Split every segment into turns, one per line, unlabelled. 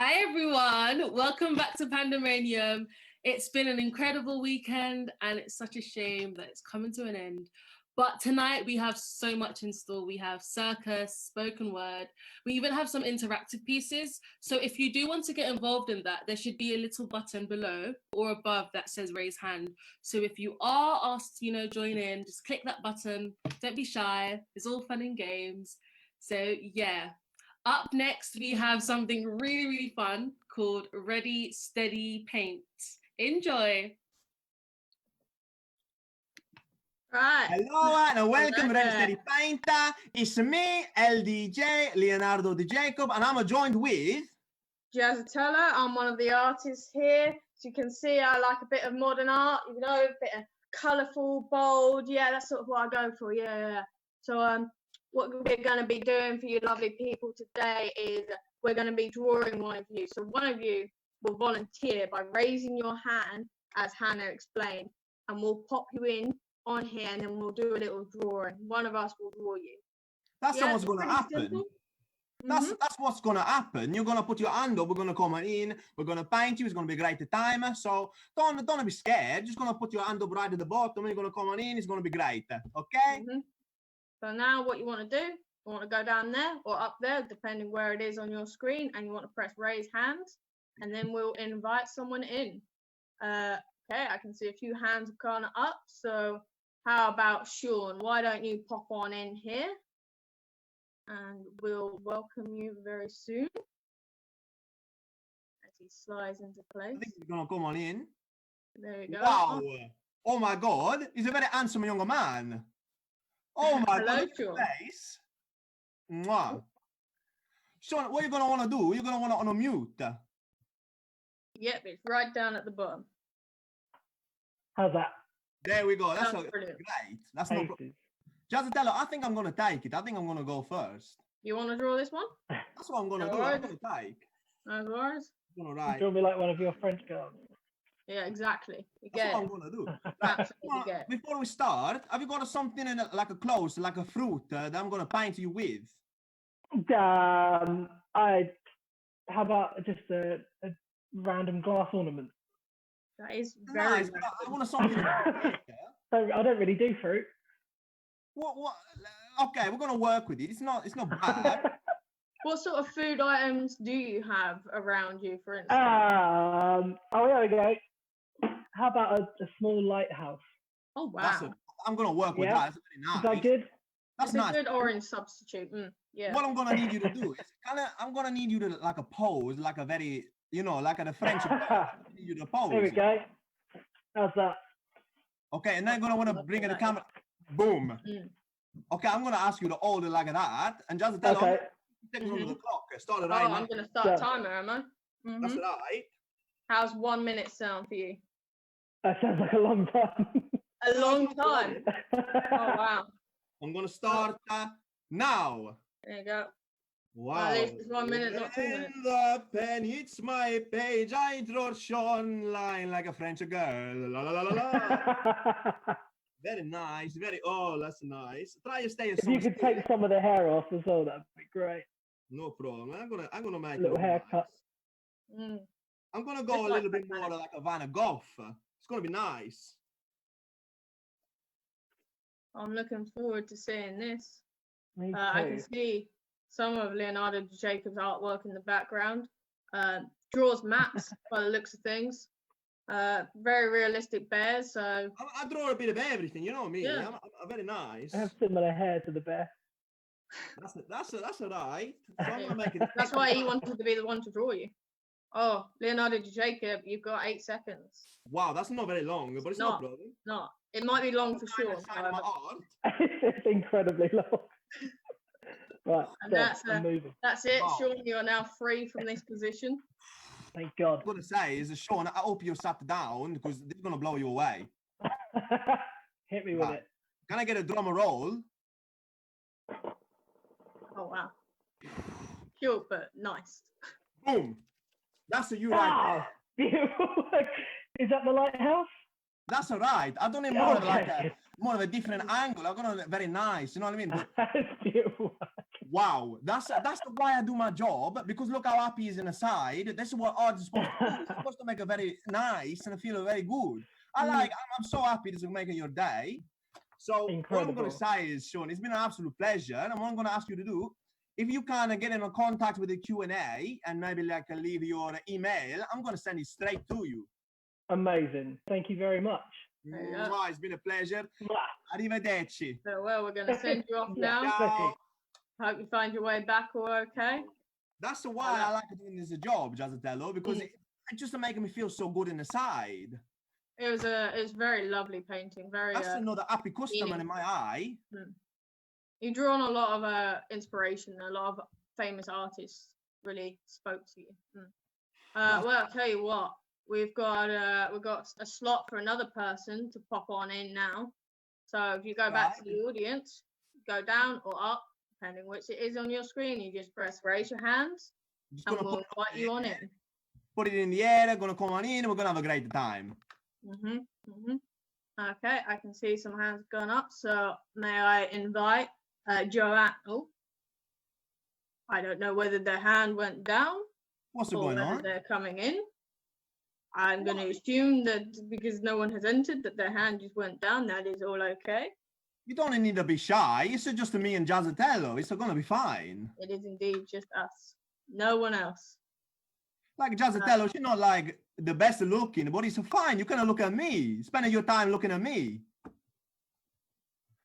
Hi everyone, welcome back to Pandemonium. It's been an incredible weekend and it's such a shame that it's coming to an end. But tonight we have so much in store. We have Circus, spoken word. We even have some interactive pieces. So if you do want to get involved in that, there should be a little button below or above that says raise hand. So if you are asked to, join in, just click that button. Don't be shy. It's all fun and games. So yeah. Up next, we have something really, really fun called Ready, Steady, Paint. Enjoy.
Right.
Hello and welcome to Ready Steady Paint. It's me, LDJ, Leonardo Di Jacob, and I'm joined with
Jazzatella. I'm one of the artists here. As you can see, I like a bit of modern art, a bit of colourful, bold. Yeah, that's sort of what I go for. Yeah. So, what we're going to be doing for you lovely people today is we're going to be drawing one of you. So one of you will volunteer by raising your hand, as Hannah explained, and we'll pop you in on here and then we'll do a little drawing. One of us will draw you.
That's what's going to happen. That's what's going to happen. You're going to put your hand up, we're going to come in, we're going to paint you, it's going to be a great time. So don't be scared, just going to put your hand up right at the bottom and you're going to come on in, it's going to be great, okay?
So now what you want to do, you want to go down there or up there, depending where it is on your screen, and you want to press raise hands, and then we'll invite someone in. Okay, I can see a few hands have gone up, so how about Sean? Why don't you pop on in here? And we'll welcome you very soon as he slides into place.
I think he's going to come on in.
There you go.
Wow. Oh my God, he's a very handsome young man. Oh my God,
Sean.
Face. Mwah. Sean, what are you going to want to do? You're going to want to unmute.
Yep, it's right down at the bottom.
How's that?
There we go. That's
brilliant.
Great. That's no problem. Jazzatella, I think I'm going to take it. I think I'm going to go first.
You want to draw this one?
That's what I'm going to do. I'm going to take.
No worries.
I'm going to write.
Draw me like one of your French girls.
Yeah, exactly.
That's what I'm going to do. Right. Before we start, have you got something in like a clothes, like a fruit that I'm going to paint you with?
How about just a random glass ornament?
That is very
nice. I want something.
I don't really do fruit.
What? Okay, we're going to work with it. It's not bad.
What sort of food items do you have around you, for instance?
There we go. How about a small lighthouse?
Oh, wow.
I'm going to work with that. That's very nice.
Is that good?
That's
nice. A good orange substitute. Yeah.
What I'm going to need you to do is, I'm going to need you to like a pose, like a very, like a French. I need you to pose.
There we go. How's that?
Okay, and then I'm going to want to bring in the camera. Boom. Okay, I'm going to ask you to hold it like that. And just tell
okay.
Take on the clock. Start it right now.
I'm going to start a timer, am I?
That's right.
How's 1 minute sound for you?
That sounds like a long time.
A long time? Oh, wow.
I'm going to start now.
There you go.
Wow.
At least it's 1 minute, not 2 minutes.
In the pen, it's my page. I draw Sean line like a French girl. La la la la la. Very nice. That's nice. Try to stay.
If you could take some of the hair off as well, that'd be great.
No problem. I'm gonna make
a little haircut.
Nice. I'm gonna go a little bit more like a Van Gogh. It's gonna be nice.
I'm looking forward to seeing this.
Me too.
I can see some of Leonardo Di Jacob's artwork in the background. Draws maps by the looks of things. Very realistic bears. So
I draw a bit of everything. You know me. Yeah. I'm very nice.
I have similar hair to the bear.
That's all right. So I'm gonna make it.
That's why he wanted to be the one to draw you. Oh, Leonardo Di Jacob, you've got 8 seconds.
Wow, that's not very long, but it's no problem.
No, it might be long for sure.
It's incredibly long. Right,
and that's it. Wow. Sean, you are now free from this position.
Thank God.
What I'm gonna say is, Sean, I hope you're sat down because they're gonna blow you away.
Hit me with it.
Can I get a drum roll?
Oh wow. Cute but nice.
Boom. That's a you right
there. Beautiful. Is that the lighthouse?
That's all right. I don't need more of a different angle. I've got a very nice, you know what I mean?
That's beautiful.
Wow, that's why I do my job, because look how happy he is inside. That's what art is supposed to do. It's supposed to make it very nice and feel very good. I'm so happy this is making your day. So what I'm going to say is, Sean, it's been an absolute pleasure. And what I'm going to ask you to do, if you can get in contact with the Q&A and maybe like leave your email, I'm going to send it straight to you.
Amazing. Thank you very much.
It's been a pleasure. Arrivederci.
So, well, we're going to send you off now.
Ciao.
Hope you find your way back all okay.
That's why I like doing this job, Jazzatello, because it just making me feel so good inside.
It was very lovely painting. Very.
That's another happy customer in my eye.
You drew on a lot of inspiration. A lot of famous artists really spoke to you. Well, I'll tell you what. We've got a slot for another person to pop on in now. So if you go back to the audience, go down or up, depending which it is on your screen. You just raise your hands, and we'll invite you on in.
Put it in the air. Gonna come on in. We're gonna have a great time.
Okay, I can see some hands going up. So may I invite Joanne? Oh, I don't know whether their hand went down.
What's going on?
They're coming in. I'm going to assume that because no one has entered, that their hand just went down. That is all okay.
You don't need to be shy. It's just me and Jazzatello. It's going to be fine.
It is indeed just us. No one else.
Like Jazzatello, she's not like the best looking, but it's fine. You can look at me. Spend your time looking at me.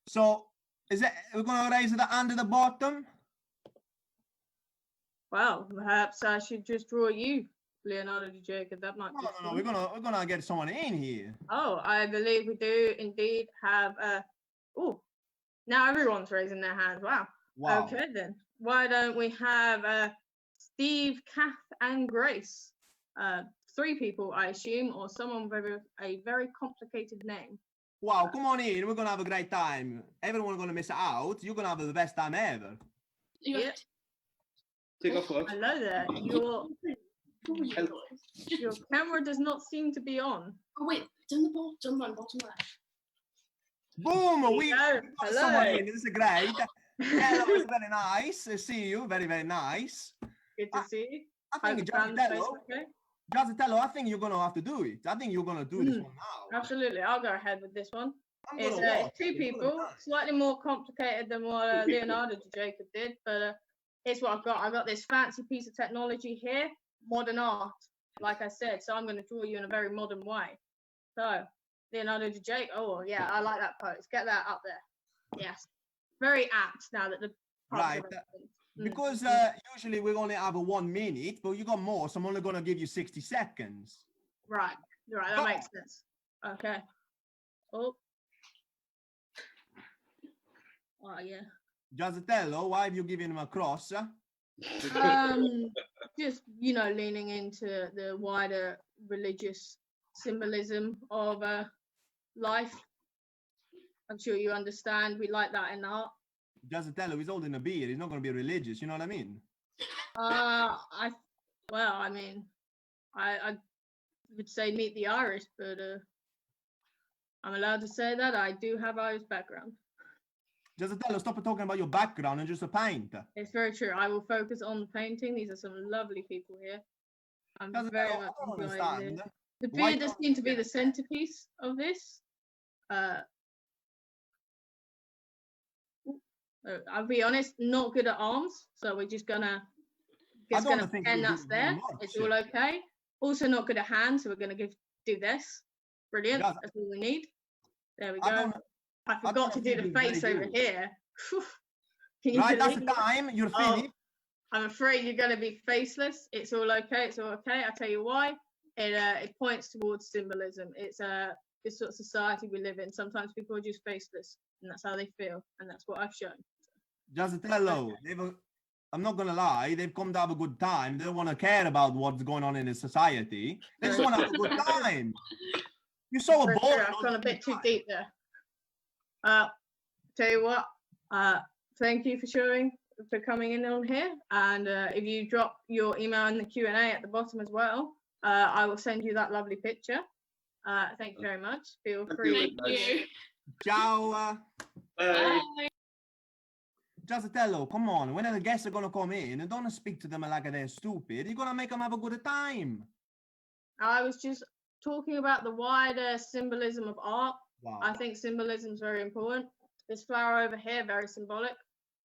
So, we're going to raise the hand at the bottom?
Well, perhaps I should just draw you. Leonardo DiGiacomo, that might be
no, we're gonna get someone in here.
Oh, I believe we do indeed have now everyone's raising their hands. Wow. Okay then. Why don't we have Steve, Kath, and Grace? 3 people, I assume, or someone with a very complicated name.
Wow, come on in. We're gonna have a great time. Everyone's gonna miss out. You're gonna have the best time ever.
Yeah.
Take off work.
Hello there. Your camera does not seem to be on.
Oh wait, it's on the bottom left.
Boom! We got someone in. This is great. Hello, it's very nice to see you. Very, very nice.
Good to see you.
I think Jazzatello, I think you're gonna have to do it. I think you're gonna do this one now.
Absolutely, I'll go ahead with this one. It's 2 people, slightly more complicated than what Leonardo DiGiacomo did, but it's what I've got. I've got this fancy piece of technology here. Modern art, like I said, so I'm going to draw you in a very modern way. So, Leonardo DiGiacomo. Oh, yeah, I like that pose. Get that up there. Yes, very apt now that the
right. Because usually we only have 1 minute, but you got more, so I'm only going to give you 60 seconds.
Right, that makes sense. Okay. Oh, yeah.
Jazzatello, why have you given him a cross?
Just leaning into the wider religious symbolism of life. I'm sure you understand. We like that in art.
Jazzatello, he's holding a beard. He's not going to be religious. You know what I mean?
I would say meet the Irish, but I'm allowed to say that I do have Irish background.
Jazzatello, stop talking about your background and just a paint.
It's very true. I will focus on the painting. These are some lovely people here. I'm very much enjoying this. The beard does seem to be the centerpiece of this. I'll be honest, not good at arms, so we're just gonna pretend that's there. It's all okay. Also not good at hands, so we're gonna do this. Brilliant. That's all we need. There we go. I forgot to do the face over here. Can you
right, that's the time. You're finished.
I'm afraid you're going to be faceless. It's all okay. It's all okay. I'll tell you why. It points towards symbolism. It's this sort of society we live in. Sometimes people are just faceless, and that's how they feel, and that's what I've shown.
Jazzatello, I'm not going to lie. They've come to have a good time. They don't want to care about what's going on in the society. They just want to have a good time. You're so bored.
I've gone a bit too deep there. Tell you what, thank you for coming in on here, and if you drop your email in the Q&A at the bottom as well, I will send you that lovely picture. Thank you very much. Feel free.
Thank you.
Ciao.
Bye.
Giazzatello, come on. When the guests are gonna come in, don't speak to them like they're stupid. You're gonna make them have a good time.
I was just talking about the wider symbolism of art.
Wow.
I think symbolism is very important. This flower over here, very symbolic.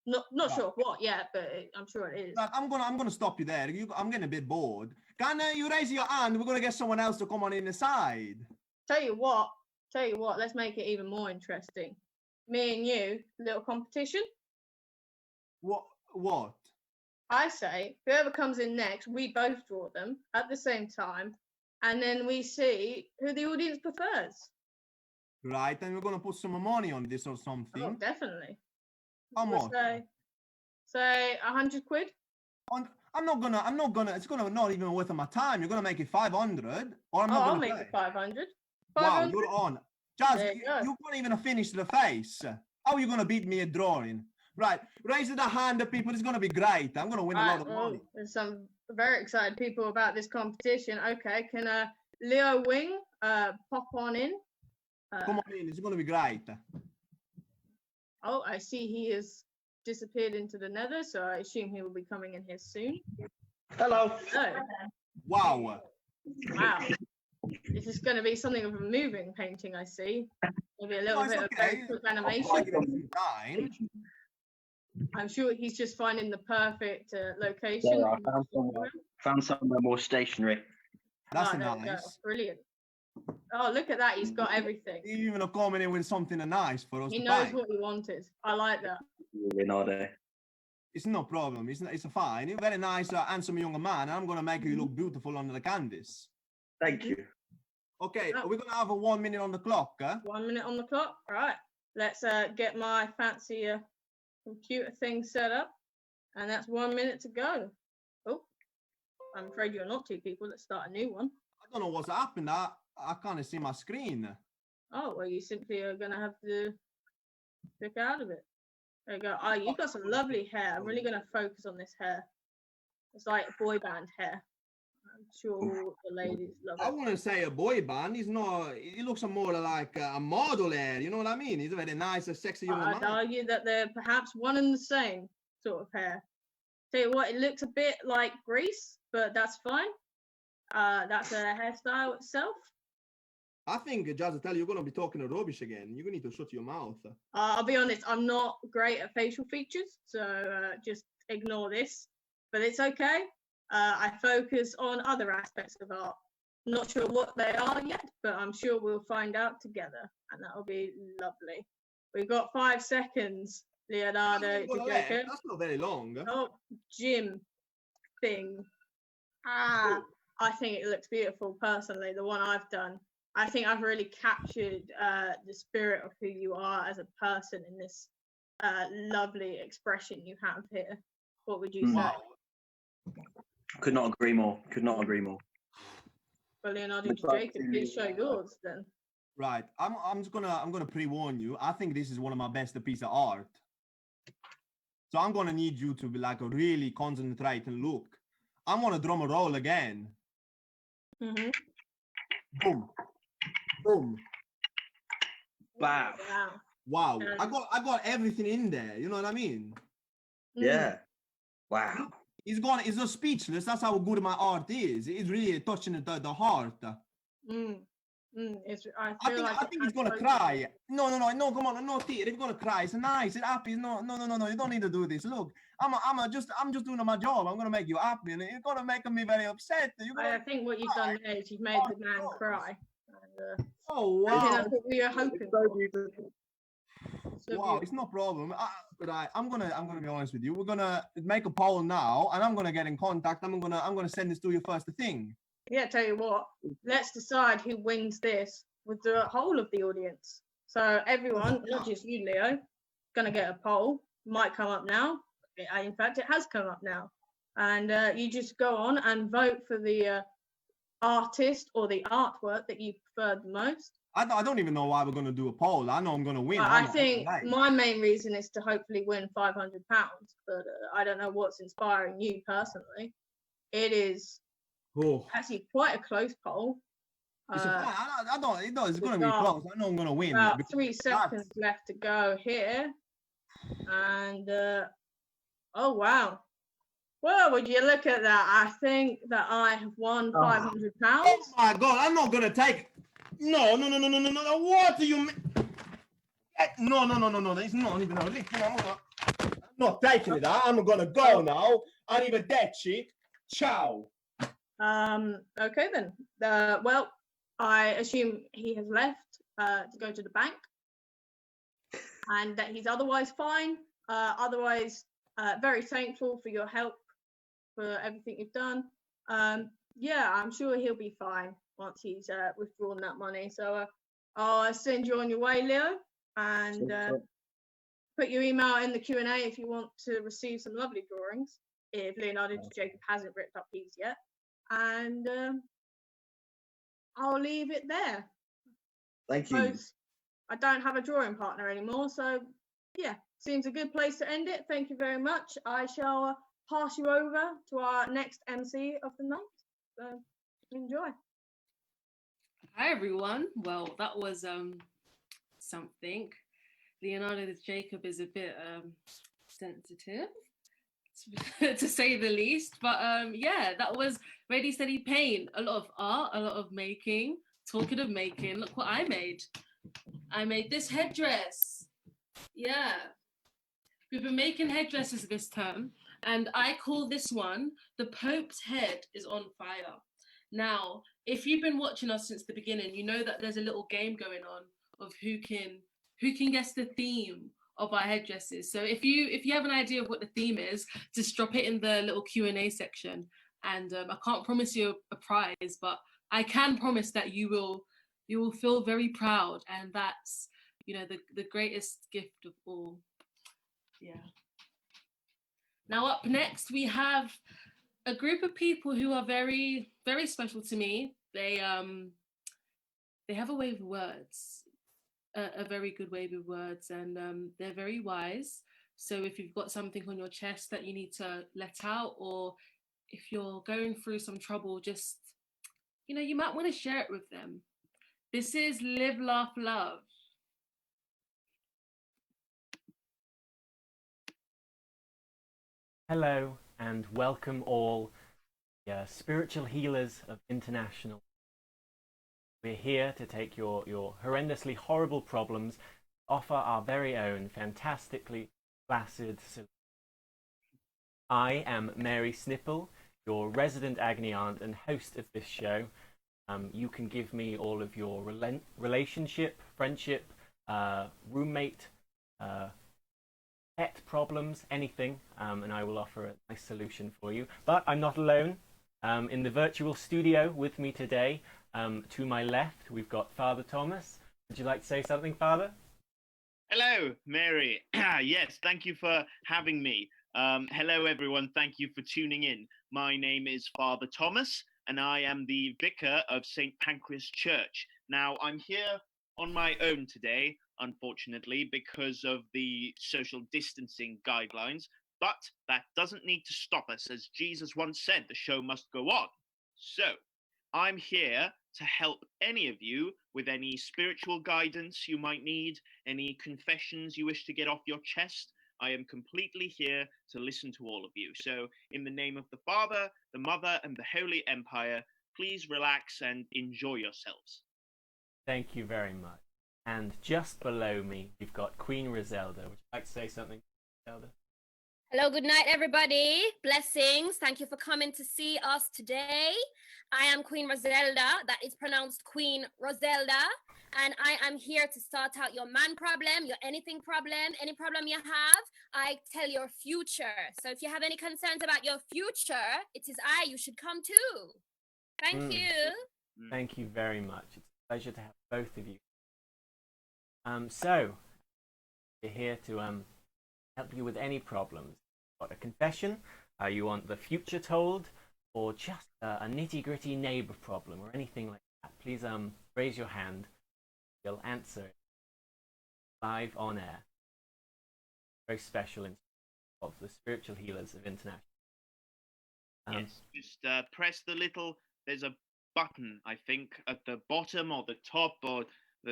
Not
Right.
sure of what yet, but I'm sure it is.
Right, I'm gonna stop you there. I'm getting a bit bored. Can you raise your hand? We're gonna get someone else to come on in the side.
Tell you what, let's make it even more interesting. Me and you, little competition.
What?
I say, whoever comes in next, we both draw them at the same time, and then we see who the audience prefers.
Right, and we're gonna put some money on this or something.
Oh, definitely.
How
We'll
much?
say 100 quid.
I'm not gonna. It's gonna not even worth my time. You're gonna make it 500, or I'm not
I'll
gonna
make
play.
it 500.
Wow,
500.
you're on. Jazz,
There you go.
you can't even finish the face. How are you gonna beat me at drawing? Right, raise the hand, the people. It's gonna be great. I'm gonna win a lot of money.
There's some very excited people about this competition. Okay, can Leo Wing pop on in?
Come on in. It's gonna be great.
Oh, I see he has disappeared into the nether, so I assume he will be coming in here soon.
Hello.
Oh,
Wow.
wow. This is going to be something of a moving painting, I see. Maybe a little
No,
bit
it's
of
okay.
very quick
I'll
animation.
give it some time.
I'm sure he's just finding the perfect location.
Yeah, I found somewhere more stationary.
That's
there we go.
nice.
Brilliant. Oh, look at that. He's got everything.
You even coming in with something nice for us
He
to
knows
paint.
what he wanted. I like that.
Leonardo.
It's no problem. It's fine. You're a very nice, handsome young man, and I'm gonna make you look beautiful under the canvas.
Thank you.
Okay,
Oh.
we're gonna have a 1 minute on the clock.
1 minute on the clock. All right. Let's get my fancy computer thing set up. And that's 1 minute to go. Oh, I'm afraid you're not two people. Let's start a new one.
I don't know what's happened. I can't see my screen.
Oh, well, you simply are going to have to pick out of it. There you go. Oh, you've got some lovely hair. I'm really going to focus on this hair. It's like boy band hair. I'm sure the ladies love
I
it.
wouldn't say a boy band. He's not. He looks more like a model hair. You know what I mean? He's a very nice, sexy young
I'd
man.
argue that they're perhaps one and the same sort of hair. Tell you what, it looks a bit like Grease, but that's fine. That's a hairstyle itself.
I think, Jazzatello, you're gonna be talking rubbish again. You're gonna need to shut your mouth.
I'll be honest, I'm not great at facial features, so just ignore this. But it's okay. I focus on other aspects of art. Not sure what they are yet, but I'm sure we'll find out together, and that'll be lovely. We've got 5 seconds, Leonardo DiGioco.
That's not very long.
Oh, Jim thing. I think it looks beautiful personally, the one I've done. I think I've really captured the spirit of who you are as a person in this lovely expression you have here. What would you say?
Wow.
Could not agree more. Could not agree more.
Well, Leonardo DiGioco, please show yours then.
Right. I'm gonna pre-warn you. I think this is one of my best piece of art. So I'm gonna need you to be like really concentrate and look. I'm gonna drum a roll again.
Mm-hmm.
Boom. Boom.
Wow.
Wow.
Wow. I got everything in there. You know what I mean?
Yeah. Wow.
He's just speechless. That's how good my art is. It's really touching the heart. I think he's gonna cry. No, come on, no tear. If you're gonna cry, it's nice, it's happy. No, you don't need to do this. Look, I'm just doing my job. I'm gonna make you happy, and you're gonna make me very upset.
I think what you've done there is you've made the man cry. And,
oh
I think
wow!
that's what we were hoping for. So
Wow, it's no problem. Right, I'm gonna be honest with you. We're gonna make a poll now, and I'm gonna get in contact. I'm gonna send this to you first thing.
Yeah, tell you what, let's decide who wins this with the whole of the audience. So everyone, not just you, Leo, gonna get a poll. Might come up now. In fact, it has come up now. And you just go on and vote for the artist or the artwork that you preferred the most.
I don't even know why we're gonna do a poll. I know I'm gonna win.
I think my main reason is to hopefully win £500, but I don't know what's inspiring you personally. It is actually quite a close poll.
It's gonna be close. I know I'm gonna win.
About 3 seconds left to go here. And oh wow. Well, would you look at that? I think that I have won £500.
Oh my God, I'm not gonna take. No. What do you mean? No. It's not even. I'm not taking it. I'm gonna go now. Arrivederci. Ciao.
Okay then. Well, I assume he has left to go to the bank, and that he's otherwise fine. Otherwise, very thankful for your help, for everything you've done. Yeah, I'm sure he'll be fine once he's withdrawn that money. So I'll send you on your way, Leo, and put your email in the Q&A if you want to receive some lovely drawings, if Leonardo da Jacob hasn't ripped up his yet. And I'll leave it there.
Thank you.
I don't have a drawing partner anymore, so yeah, seems a good place to end it. Thank you very much. I shall pass you over to our next MC of the night. So enjoy.
Hi everyone. Well, that was something. Leonardo da Jacob is a bit sensitive, to say the least. But yeah, that was Ready Steady Paint. A lot of art, a lot of making. Talking of making, look what I made. I made this headdress. Yeah. We've been making headdresses this term, and I call this one The Pope's Head is on Fire. Now, if you've been watching us since the beginning, you know that there's a little game going on of who can guess the theme of our headdresses. So if you have an idea of what the theme is, just drop it in the little Q&A section. And I can't promise you a prize, but I can promise that you will feel very proud, and that's, you know, the greatest gift of all. Yeah. Now up next we have a group of people who are very, very special to me. They have a way with words, a very good way with words, and they're very wise. So if you've got something on your chest that you need to let out, or if you're going through some trouble, just, you know, you might want to share it with them. This is Live, Laugh, Love.
Hello and welcome all, spiritual healers of International. We're here to take your horrendously horrible problems, offer our very own fantastically placid solution. I am Mary Snipple, your resident agony aunt and host of this show. You can give me all of your relationship, friendship, roommate, pet problems, anything, and I will offer a nice solution for you. But I'm not alone. In the virtual studio with me today, to my left, we've got Father Thomas. Would you like to say something, Father?
Hello, Mary. Yes, thank you for having me. Hello, everyone. Thank you for tuning in. My name is Father Thomas, and I am the vicar of St. Pancras Church. Now, I'm here on my own today, unfortunately, because of the social distancing guidelines, but that doesn't need to stop us. As Jesus once said, the show must go on. So, I'm here to help any of you with any spiritual guidance you might need, any confessions you wish to get off your chest. I am completely here to listen to all of you. So, in the name of the Father, the Mother, and the Holy Empire, please relax and enjoy yourselves.
Thank you very much. And just below me, we've got Queen Roselda. Would you like to say something, Roselda?
Hello, good night, everybody. Blessings. Thank you for coming to see us today. I am Queen Roselda. That is pronounced Queen Roselda. And I am here to sort out your man problem, your anything problem, any problem you have. I tell your future. So if you have any concerns about your future, it is I you should come to. Thank you.
Thank you very much. It's a pleasure to have both of you. So, we're here to help you with any problems. Got a confession, you want the future told, or just a nitty-gritty neighbor problem, or anything like that, please raise your hand. We'll answer it live on air. Very special of the spiritual healers of International.
Yes, just press the little, there's a button, I think, at the bottom or the top or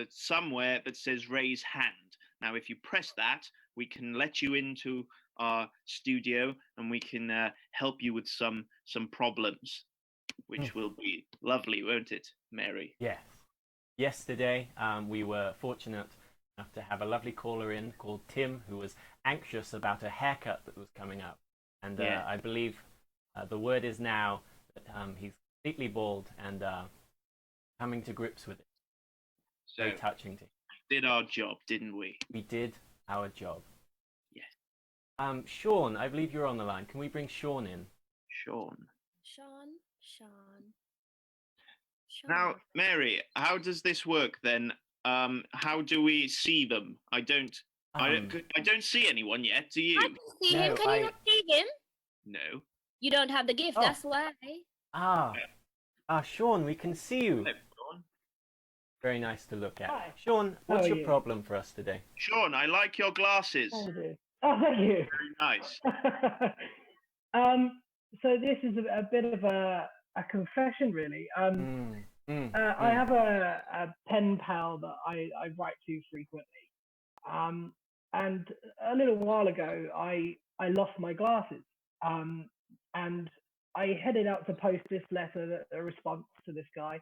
somewhere that says raise hand. Now, if you press that, we can let you into our studio and we can help you with some problems, which will be lovely, won't it, Mary?
Yes. Yesterday, we were fortunate enough to have a lovely caller in called Tim, who was anxious about a haircut that was coming up. And I believe the word is now that he's completely bald and coming to grips with it.
So,
very touching to hear.
Did our job, didn't we?
We did our job.
Yes.
Sean, I believe you're on the line. Can we bring Sean in?
Sean. Now, Mary, how does this work then? How do we see them? I don't see anyone yet. Do you?
I can see him. Can you not see him?
No.
You don't have the gift.
Oh.
That's why.
Sean, we can see you.
Hello, Sean.
Very nice to look at.
Hi.
Sean, what's your problem for us today?
Sean, I like your glasses.
Oh, thank you.
Very nice.
So this is a bit of a confession, really. I have a pen pal that I write to frequently. And a little while ago, I lost my glasses. And I headed out to post this letter, a response to this guy.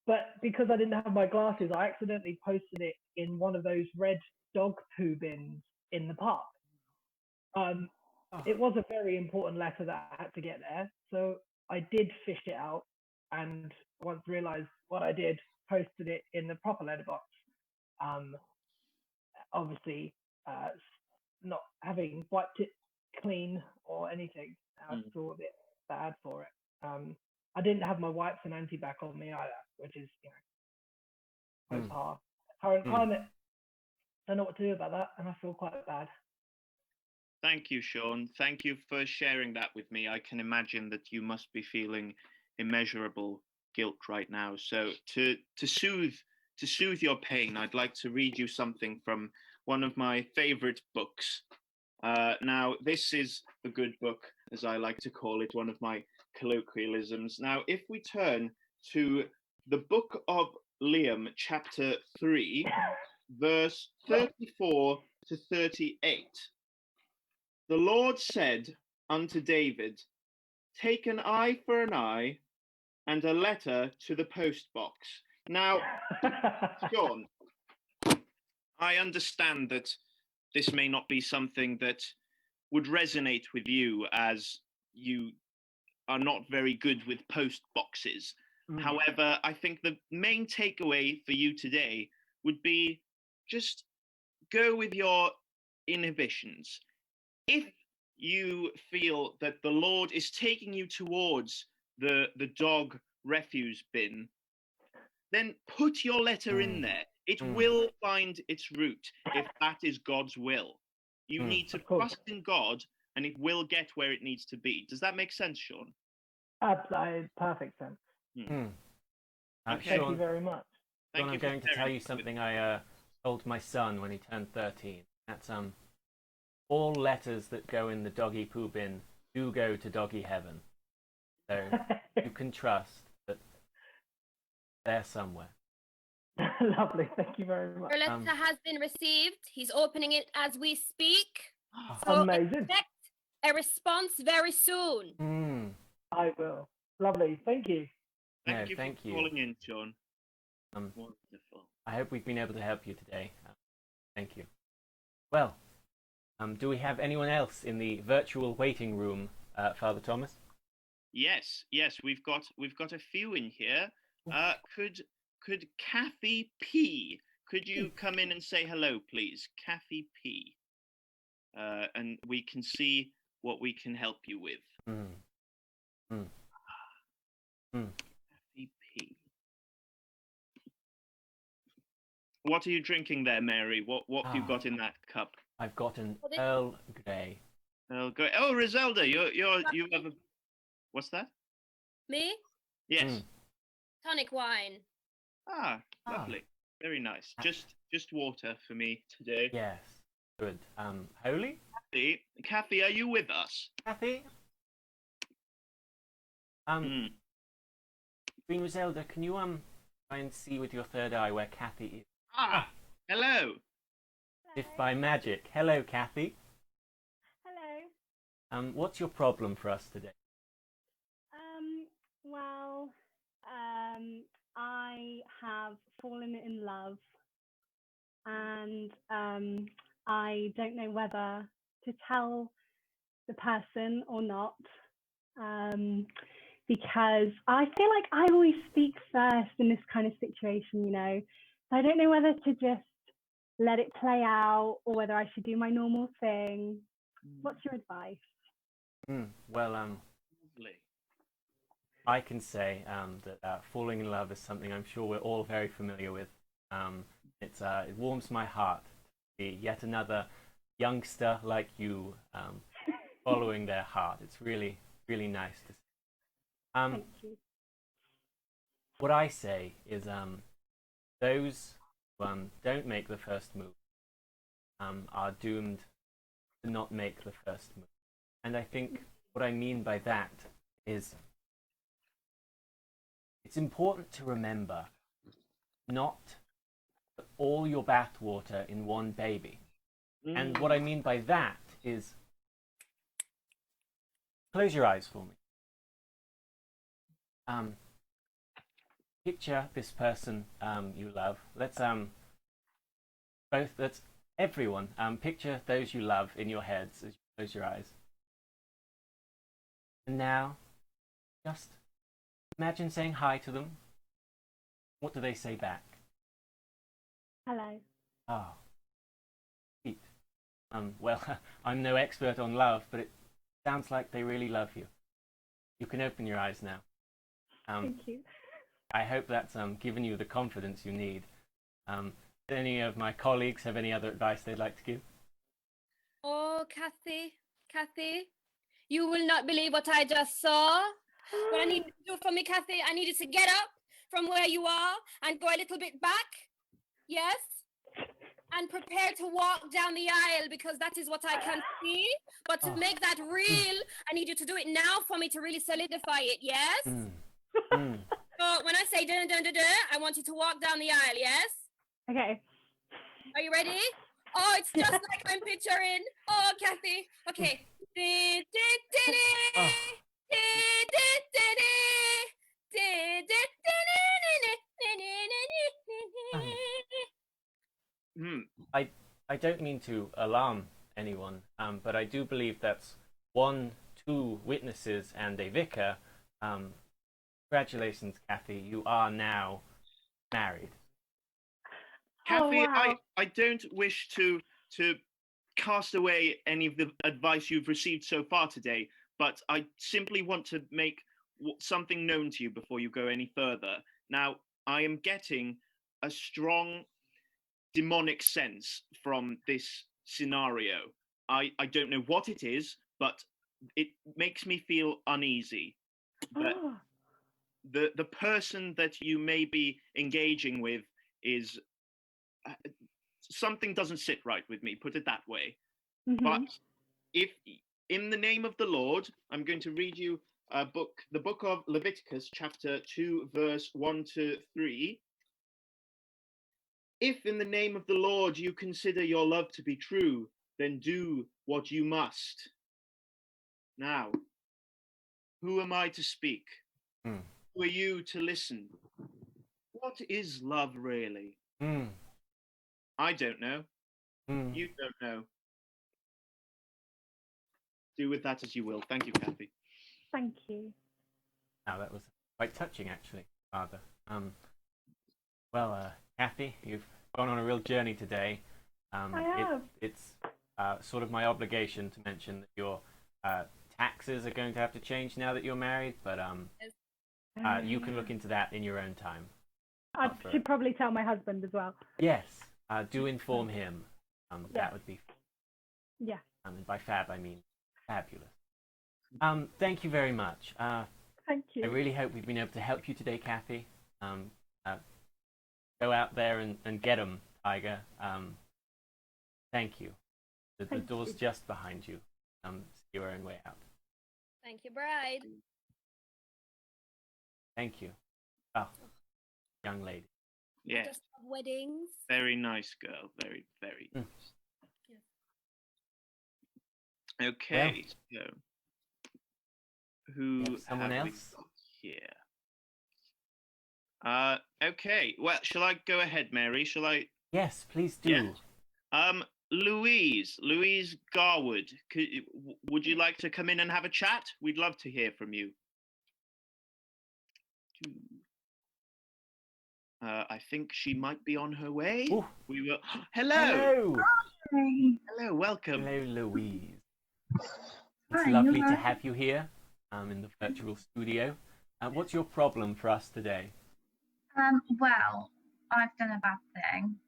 But because I didn't have my glasses, I accidentally posted it in one of those red dog poo bins in the park. It was a very important letter that I had to get there. So I did fish it out, and once realized what I did, posted it in the proper letterbox. Obviously, not having wiped it clean or anything, I feel a bit bad for it. I didn't have my wipes and anti-bac on me either, which is, current climate. Don't know what to do about that, and I feel quite bad.
Thank you, Sean. Thank you for sharing that with me. I can imagine that you must be feeling immeasurable guilt right now. So to soothe your pain, I'd like to read you something from one of my favorite books. Now, this is a good book, as I like to call it, one of my colloquialisms. Now, if we turn to the book of Liam, chapter 3, verse 34 to 38. The Lord said unto David, take an eye for an eye and a letter to the post box. Now, Sean, I understand that this may not be something that would resonate with you, as you are not very good with post boxes. However, I think the main takeaway for you today would be just go with your inhibitions. If you feel that the Lord is taking you towards the dog refuse bin, then put your letter in there. It will find its route if that is God's will. You need to trust in God, and it will get where it needs to be. Does that make sense, Sean?
Perfect sense.
Okay.
Thank you very much.
Sean, I'm going to tell you something I told my son when he turned 13. That's all letters that go in the doggy poo bin do go to doggy heaven. So you can trust that they're somewhere.
Lovely, thank you very much.
Your letter has been received. He's opening it as we speak. So
amazing.
Expect a response very soon.
I will. Lovely, thank you.
Thank you for calling in, Sean. Wonderful.
I hope we've been able to help you today. Thank you. Well, do we have anyone else in the virtual waiting room, Father Thomas?
Yes, we've got a few in here. Could Kathy P? Could you come in and say hello, please, Kathy P? And we can see what we can help you with. Kathy P. What are you drinking there, Mary? What have you got in that cup?
I've got an Earl Grey.
Earl Grey. Oh, Roselda, you have a. What's that?
Me?
Yes.
Tonic wine.
Lovely. Very nice. Just water for me today.
Yes. Good. Holy?
Kathy, are you with us?
Kathy? Queen Roselda, can you try and see with your third eye where Kathy is?
Hello.
If by magic. Hello, Kathy.
Hello.
What's your problem for us today?
Well, I have fallen in love, and I don't know whether to tell the person or not, because I feel like I always speak first in this kind of situation, you know. So I don't know whether to just let it play out or whether I should do my normal thing. What's your advice?
Well,
Lovely.
I can say that falling in love is something I'm sure we're all very familiar with. It warms my heart to be yet another youngster like you following their heart. It's really, really nice to see.
Thank you.
What I say is those who don't make the first move are doomed to not make the first move. And I think what I mean by that is it's important to remember not to put all your bathwater in one baby. And what I mean by that is close your eyes for me. Picture this person you love. Let's everyone picture those you love in your heads as you close your eyes. And now, just imagine saying hi to them. What do they say back?
Hello.
Oh, sweet. Well, I'm no expert on love, but it sounds like they really love you. You can open your eyes now.
Thank you.
I hope that's given you the confidence you need. Do any of my colleagues have any other advice they'd like to give?
Oh, Kathy, you will not believe what I just saw. What I need you to do for me, Kathy, I need you to get up from where you are and go a little bit back. Yes? And prepare to walk down the aisle, because that is what I can see. But to make that real, I need you to do it now for me to really solidify it, yes? So when I say dun dun dun dun, I want you to walk down the aisle, yes?
Okay.
Are you ready? Oh, it's just like I'm picturing. Oh, Kathy. Okay.
I don't mean to alarm anyone, but I do believe that's 1, 2 witnesses and a vicar. Congratulations, Kathy. You are now married.
Kathy,
Oh, wow.
I don't wish to cast away any of the advice you've received so far today, but I simply want to make something known to you before you go any further. Now, I am getting a strong demonic sense from this scenario. I don't know what it is, but it makes me feel uneasy. But the person that you may be engaging with is something doesn't sit right with me, put it that way. But if in the name of the Lord, I'm going to read you the book of Leviticus, chapter 2, verse 1 to 3. If in the name of the Lord you consider your love to be true, then do what you must. Now, who am I to speak? Who are you to listen? What is love really? I don't know. You don't know. Do with that as you will. Thank you, Kathy.
Thank you.
Now that was quite touching, actually, Father. Well, Kathy, you've gone on a real journey today.
I have.
It's sort of my obligation to mention that your taxes are going to have to change now that you're married, but you can look into that in your own time.
I should probably tell my husband as well.
Yes, do inform him. That would be.
Yeah.
And by fab, I mean fabulous. Thank you very much.
Thank you.
I really hope we've been able to help you today, Kathy. Go out there and get them, Tiger. Thank you. The door's just behind you. See your own way out.
Thank you, bride.
Thank you. Oh, young lady.
Yes.
Just love weddings.
Very nice girl. Very, very nice. Okay, so who
someone
have we
else
got here? Okay. Well, shall I go ahead, Mary? Shall I?
Yes, please do.
Yeah. Louise Garwood, would you like to come in and have a chat? We'd love to hear from you. I think she might be on her way.
Ooh.
We will. Hello.
Hello.
Hello. Welcome.
Hello, Louise. It's
Hi,
lovely
you're
to
right.
have you here in the virtual studio. What's your problem for us today?
Well, I've done a bad thing,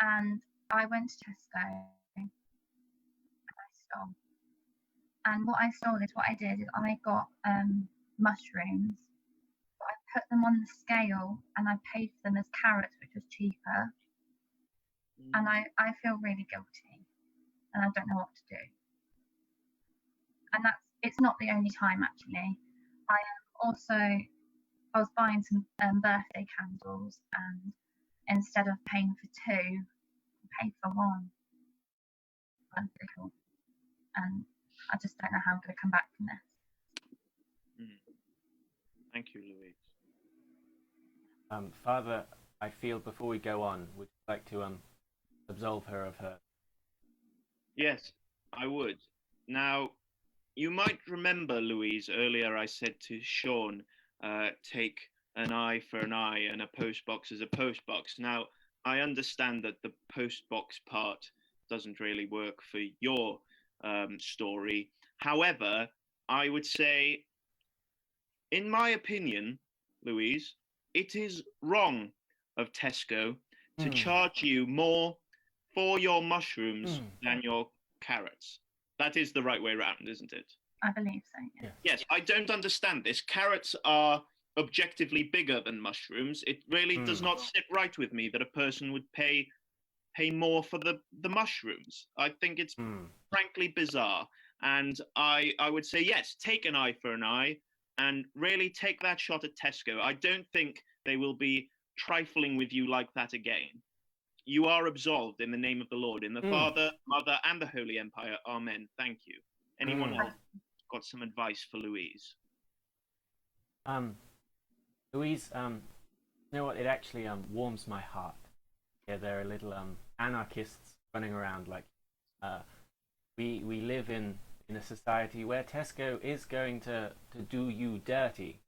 and I went to Tesco and I stole. And what I stole is what I did is I got mushrooms, but I put them on the scale and I paid for them as carrots, which was cheaper. And I feel really guilty, and I don't know what to do. And it's not the only time actually. I was buying some birthday candles, and instead of paying for two, I paid for one. And I just don't know how I'm going to come back from this.
Thank you, Louise.
Father, I feel before we go on, would you like to absolve her of her?
Yes, I would. Now, you might remember, Louise, earlier I said to Sean, take an eye for an eye and a postbox as a postbox. Now, I understand that the postbox part doesn't really work for your story. However, I would say, in my opinion, Louise, it is wrong of Tesco to charge you more for your mushrooms than your carrots. That is the right way around, isn't it?
I believe so, yeah.
Yes, I don't understand this. Carrots are objectively bigger than mushrooms. It really does not sit right with me that a person would pay more for the mushrooms. I think it's frankly bizarre. And I would say, yes, take an eye for an eye and really take that shot at Tesco. I don't think they will be trifling with you like that again. You are absolved in the name of the Lord, in the Father, Mother, and the Holy Empire. Amen. Thank you. Anyone else got some advice for Louise?
Louise, you know what? It actually warms my heart. Yeah, there are little anarchists running around like we live in a society where Tesco is going to do you dirty,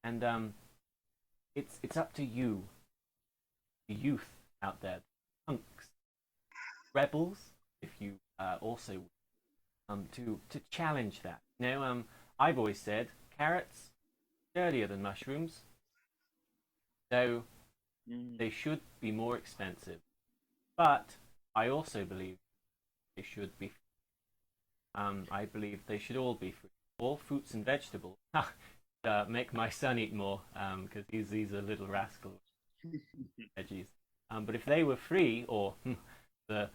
and it's up to you, the youth out there, punks, rebels, if you also to challenge that. You know, I've always said carrots dirtier than mushrooms, so they should be more expensive. But I also believe they should be. I believe they should all be free. All fruits and vegetables. Make my son eat more because he's a little rascal. Veggies. But if they were free, or the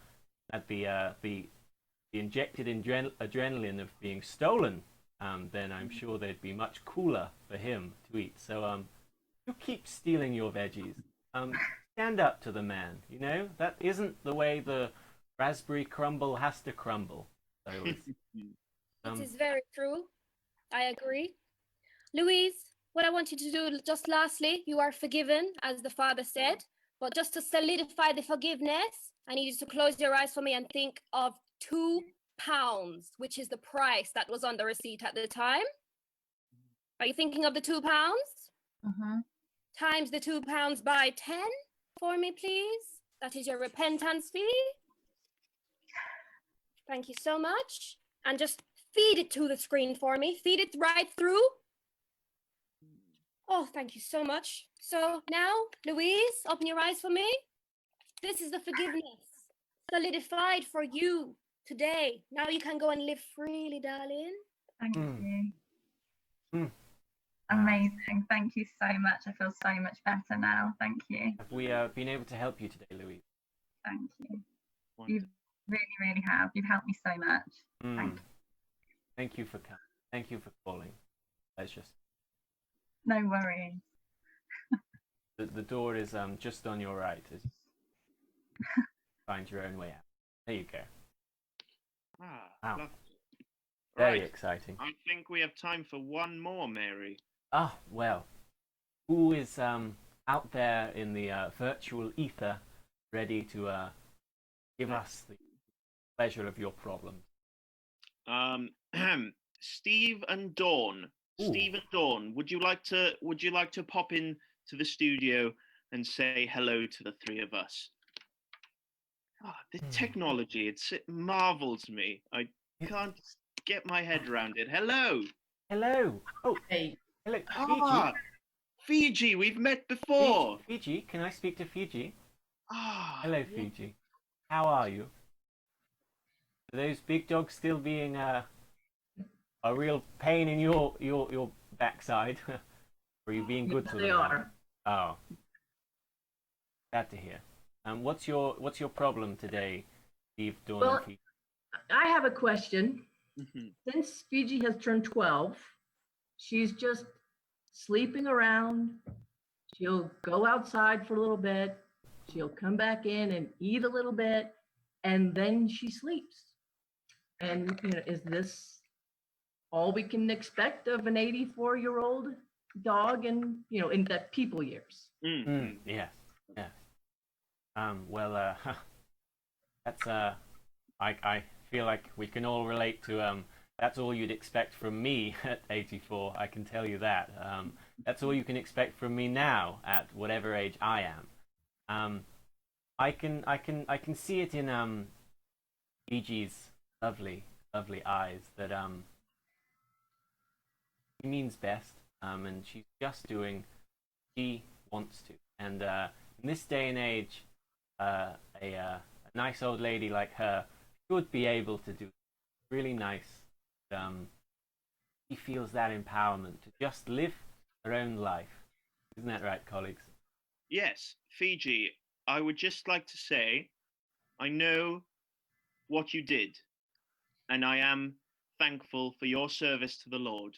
injected adrenaline of being stolen, then I'm sure they'd be much cooler for him to eat. So you keep stealing your veggies. Stand up to the man. You know, that isn't the way the raspberry crumble has to crumble. So
it is very true. I agree. Louise, what I want you to do, just lastly, you are forgiven, as the Father said. But just to solidify the forgiveness, I need you to close your eyes for me and think of £2, which is the price that was on the receipt at the time. Are you thinking of the £2? Times the £2 by 10 for me, please. That is your repentance fee. Thank you so much. And just feed it to the screen for me. Feed it right through. Oh, thank you so much. So now, Louise, open your eyes for me. This is the forgiveness solidified for you today. Now you can go and live freely, darling.
Thank you. Amazing. Thank you so much. I feel so much better now. Thank you.
have we been able to help you today, Louise?
Thank you. You really, really have. You've helped me so much.
Thank you for coming. Thank you for calling. Pleasure.
No worries.
The door is just on your right as you find your own way out. There you go.
Ah,
Wow.
lovely.
Very
Right.
exciting.
I think we have time for one more, Mary.
Ah, well, who is out there in the virtual ether ready to give us the pleasure of your problem?
Steve and Dawn.
Ooh.
Steve and Dawn, would you like to pop in to the studio and say hello to the three of us? The technology, it marvels me. I can't get my head around it. Hello.
Hello. Oh,
Hey.
hello,
Ah, Fiji, we've met before.
Fiji, can I speak to Fiji?
Ah,
Hello, Fiji. How are you? Are those big dogs still being a real pain in your backside? Or are you being good to them?
They are.
Oh, glad to hear. What's your problem today, Steve, Dawn,
Well,
and Fiji?
I have a question.
Mhm.
Since Fiji has turned 12, she's just sleeping around. She'll go outside for a little bit. She'll come back in and eat a little bit, and then she sleeps. And is this all we can expect of an 84-year-old dog and in the people years?
Yes, yes. Well, that's I feel like we can all relate to that's all you'd expect from me at 84. I can tell you that. That's all you can expect from me now at whatever age I am. I can see it in Gigi's lovely eyes that she means best, and she's just doing what she wants to. And in this day and age, a nice old lady like her should be able to do really nice. She feels that empowerment to just live her own life. Isn't that right, colleagues?
Yes, Fiji, I would just like to say, I know what you did, and I am thankful for your service to the Lord.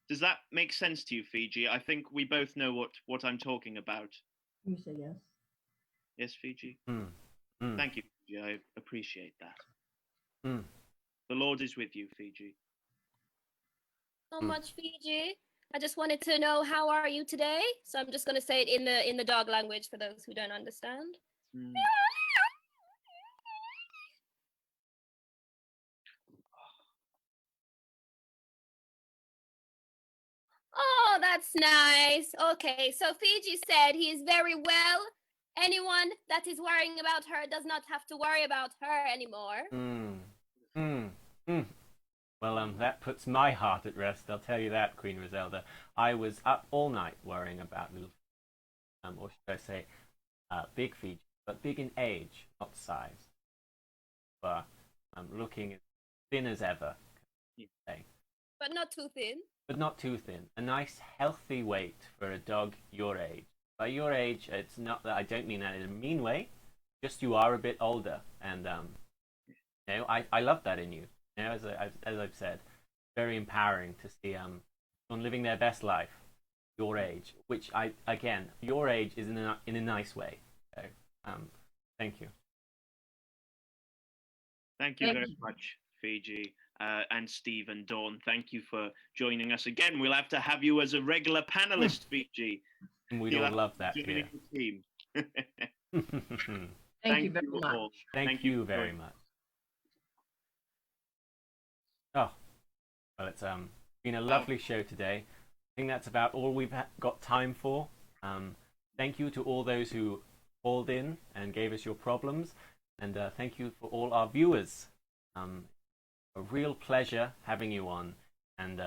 Does that make sense to you, Fiji? I think we both know what I'm talking about.
You say yes.
Yes, Fiji? Thank you, Fiji. I appreciate that. The Lord is with you, Fiji.
So much, Fiji. I just wanted to know, how are you today? So I'm just going to say it in the dog language for those who don't understand. Oh, that's nice. Okay, so Fiji said he is very well. Anyone that is worrying about her does not have to worry about her anymore.
Well, that puts my heart at rest. I'll tell you that, Queen Roselda. I was up all night worrying about little, or should I say, big Fiji, but big in age, not size. But looking as thin as ever, you say.
But not too thin.
But not too thin. A nice, healthy weight for a dog your age. By your age, it's not that I don't mean that in a mean way. Just you are a bit older, and I love that in you. As I've said, very empowering to see someone living their best life, your age. Which your age is in a nice way. So, thank you.
Thank you very much, Fiji. And Steve and Dawn, thank you for joining us again. We'll have to have you as a regular panelist, Fiji.
We'd all love that here.
Team.
Thank you very much.
Thank you very much. Oh, well, it's been a lovely show today. I think that's about all we've got time for. Thank you to all those who called in and gave us your problems, and thank you for all our viewers. A real pleasure having you on, and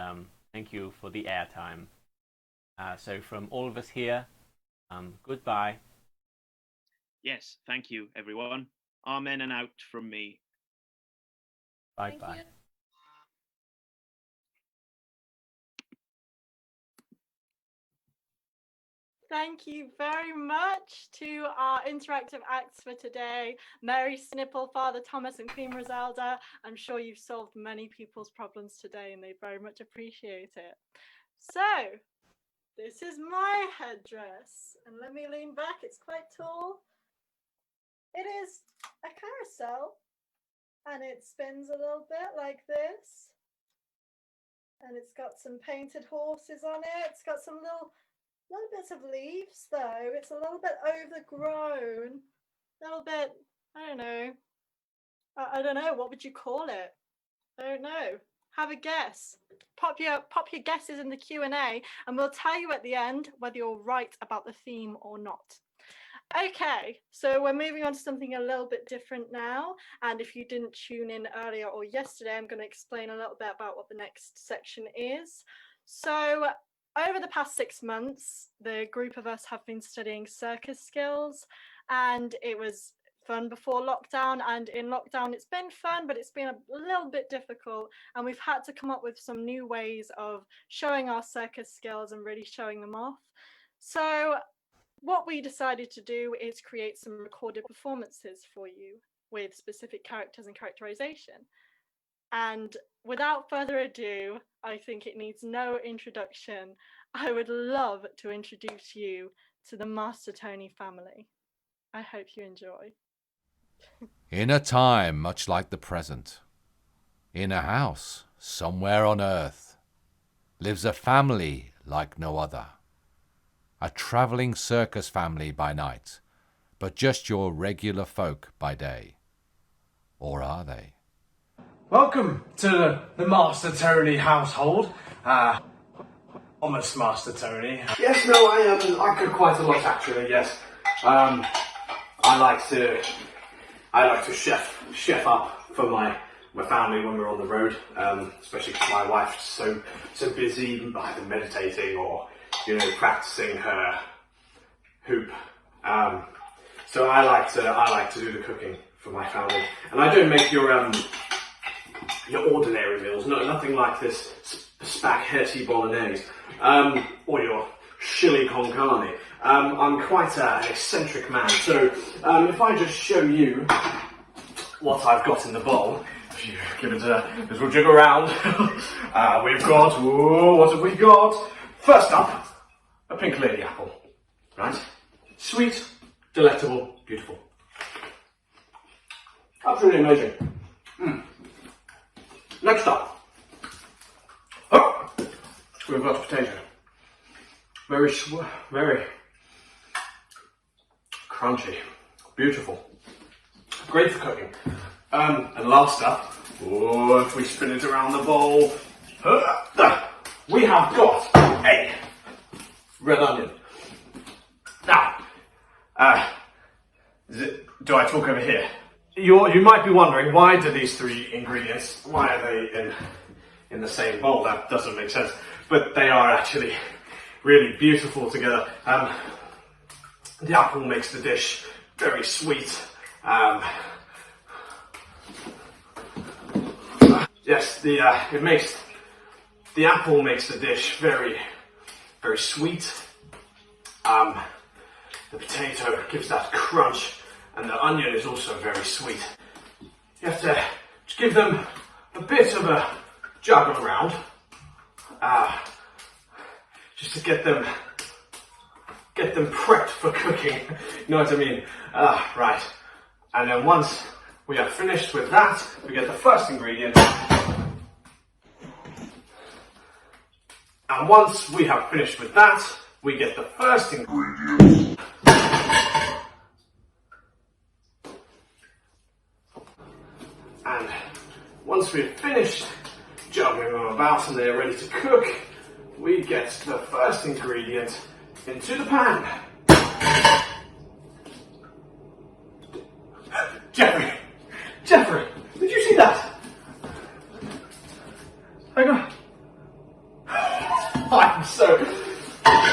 thank you for the airtime. So from all of us here, goodbye.
Yes, thank you, everyone. Amen and out from me.
Bye-bye.
Thank you very much to our interactive acts for today. Mary Snipple, Father Thomas, and Queen Roselda. I'm sure you've solved many people's problems today and they very much appreciate it. So, this is my headdress. And let me lean back, it's quite tall. It is a carousel, and it spins a little bit like this. And it's got some painted horses on it. It's got some little bits of leaves though. It's a little bit overgrown. A little bit, I don't know. I don't know, what would you call it? I don't know. Have a guess. Pop your guesses in the Q&A, and we'll tell you at the end whether you're right about the theme or not. Okay, so we're moving on to something a little bit different now. And if you didn't tune in earlier or yesterday, I'm going to explain a little bit about what the next section is. So over the past 6 months, the group of us have been studying circus skills, and it was fun before lockdown, and in lockdown it's been fun, but it's been a little bit difficult, and we've had to come up with some new ways of showing our circus skills and really showing them off. So what we decided to do is create some recorded performances for you with specific characters and characterization. And without further ado, I think it needs no introduction. I would love to introduce you to the Mastertonis family. I hope you enjoy.
In a time much like the present, in a house somewhere on earth, lives a family like no other. A travelling circus family by night, but just your regular folk by day. Or are they?
Welcome to the Mastertonis household. Thomas Mastertonis. Yes, no, I cook quite a lot actually, yes. I like to chef up for my family when we're on the road, especially because my wife's so busy either meditating or practicing her hoop. So I like to do the cooking for my family, and I don't make your ordinary meals. Nothing like this spaghetti bolognese or your chili con carne. I'm quite an eccentric man, so if I just show you what I've got in the bowl, if you give it a little jig around, we've got, what have we got? First up, a pink lady apple, right? Sweet, delectable, beautiful. Absolutely amazing. Next up, we've got a potato. Very crunchy, beautiful, great for cooking. And last up, if we spin it around the bowl, we have got a red onion. Now, do I talk over here? You might be wondering, why do these three ingredients, why are they in the same bowl? That doesn't make sense, but they are actually really beautiful together. The apple makes the dish very sweet. Yes, the apple makes the dish very sweet. The potato gives that crunch, and the onion is also very sweet. You have to just give them a bit of a juggle around, just to get them prepped for cooking. You know what I mean? Right. And then once we are finished with that, we get the first ingredient. And once we have finished with that, we get the first ingredient. And once we've finished juggling them about and they're ready to cook, we get the first ingredient into the pan. Jeffrey, did you see that? I'm so...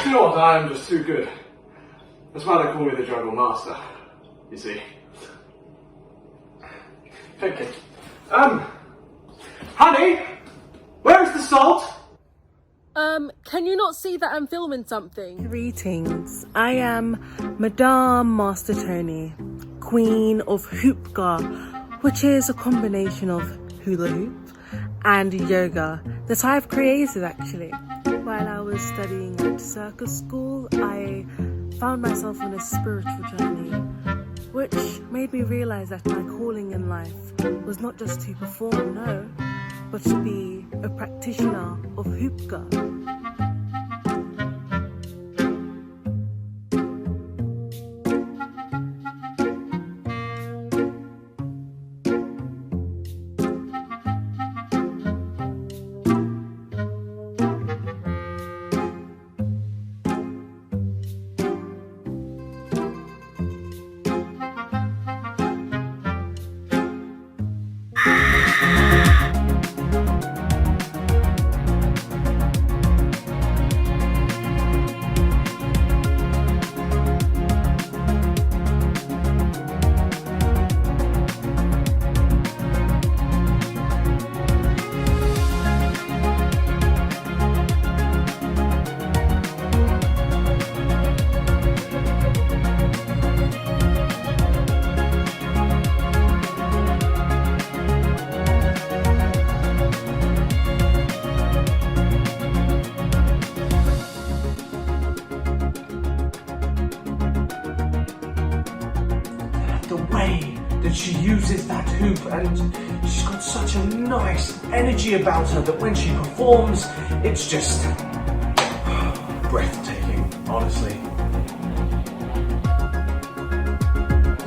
You know what, I am just too good. That's why they call me the juggle master, you see. Okay. Honey, where's the salt?
Can you not see that I'm filming something?
Greetings. I am Madame Mastertonis, Queen of Hoopga, which is a combination of hula hoop and yoga that I've created actually. while I was studying at Circus school, I found myself on a spiritual journey, which made me realize that my calling in life was not just to perform, no, but to be a practitioner of hoopka.
That she uses that hoop, and she's got such a nice energy about her that when she performs, it's just breathtaking, honestly.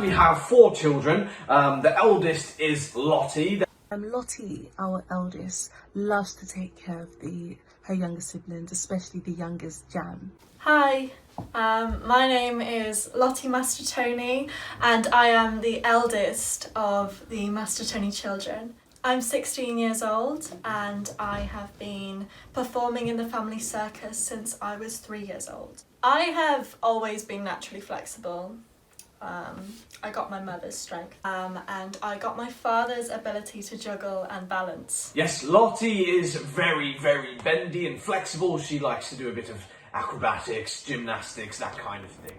We have 4 children. The eldest is Lottie.
Lottie, our eldest, loves to take care of her younger siblings, especially the youngest, Jam.
Hi, my name is Lottie Mastertoni and I am the eldest of the Mastertoni children. I'm 16 years old and I have been performing in the family circus since I was 3 years old. I have always been naturally flexible. I got my mother's strength and I got my father's ability to juggle and balance.
Yes, Lottie is very, very bendy and flexible. She likes to do a bit of acrobatics, gymnastics, that kind of thing.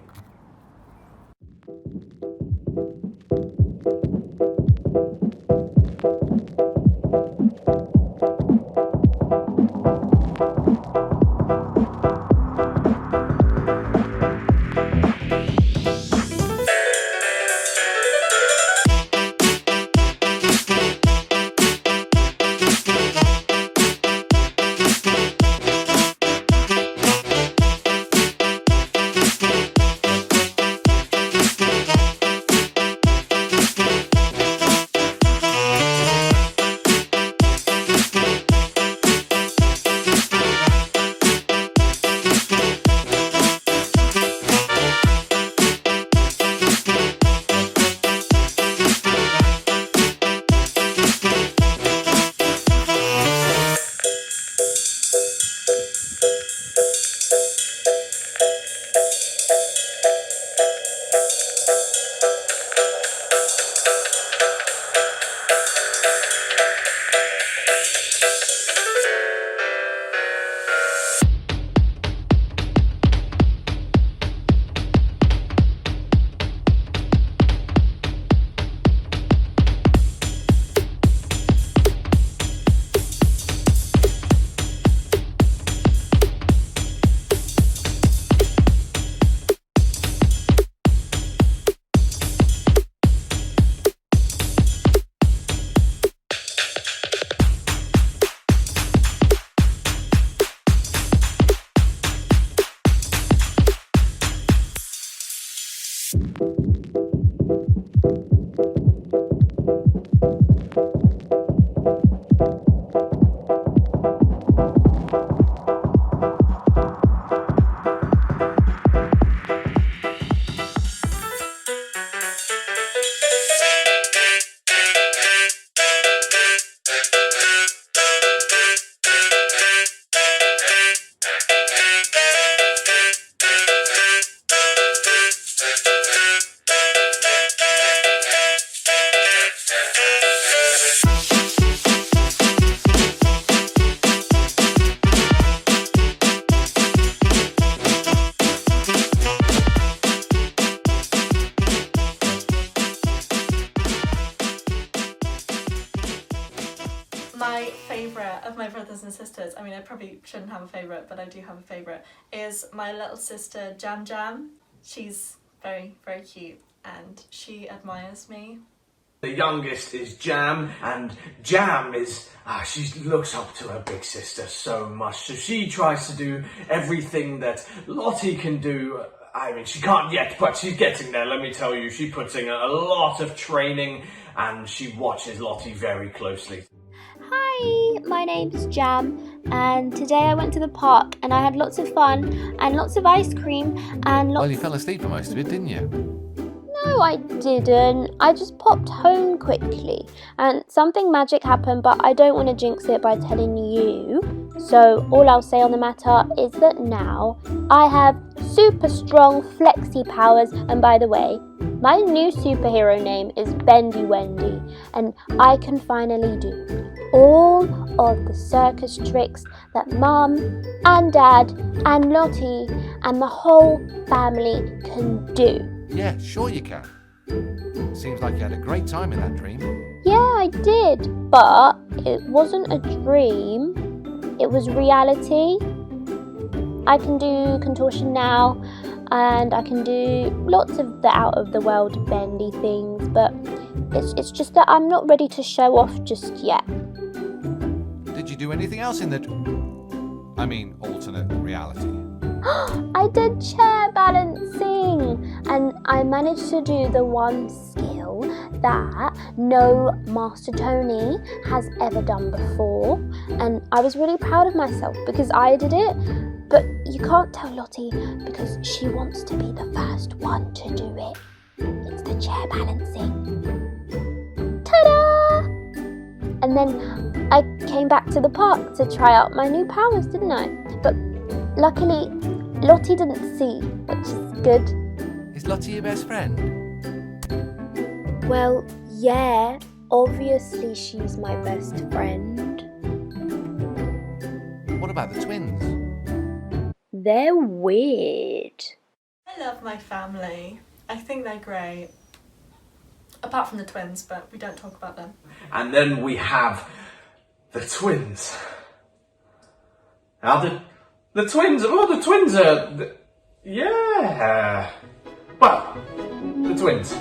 my brothers and sisters, I mean, I probably shouldn't have a favourite, but I do have a favourite, is my little sister Jam Jam. She's very, very cute and she admires me.
The youngest is Jam, and Jam is, she looks up to her big sister so much, so she tries to do everything that Lottie can do. I mean, she can't yet, but she's getting there, let me tell you. She puts in a lot of training, and she watches Lottie very closely.
Hi, my name's Jam, and today I went to the park, and I had lots of fun, and lots of ice cream, and lots...
Well, you fell asleep for most of it, didn't you?
No, I didn't. I just popped home quickly and something magic happened, but I don't want to jinx it by telling you. So all I'll say on the matter is that now I have super strong flexi powers, and by the way, my new superhero name is Bendy Wendy, and I can finally do all of the circus tricks that Mum and Dad and Lottie and the whole family can do.
Yeah, sure you can. Seems like you had a great time in that dream.
Yeah, I did, but it wasn't a dream. It was reality. I can do contortion now, and I can do lots of the out-of-the-world bendy things, but it's just that I'm not ready to show off just yet.
Did you do anything else in the... alternate reality?
I did chair balancing, and I managed to do the one skill that no Mastertonis has ever done before, and I was really proud of myself because I did it, but you can't tell Lottie because she wants to be the first one to do it. It's the chair balancing. Ta-da! And then I came back to the park to try out my new powers, didn't I? But luckily, Lottie didn't see, which is good.
Is Lottie your best friend?
Well, yeah, obviously she's my best friend.
What about the twins?
They're weird.
I love my family. I think they're great. Apart from the twins, but we don't talk about them.
And then we have the twins. Now the twins are... yeah. Well, the twins.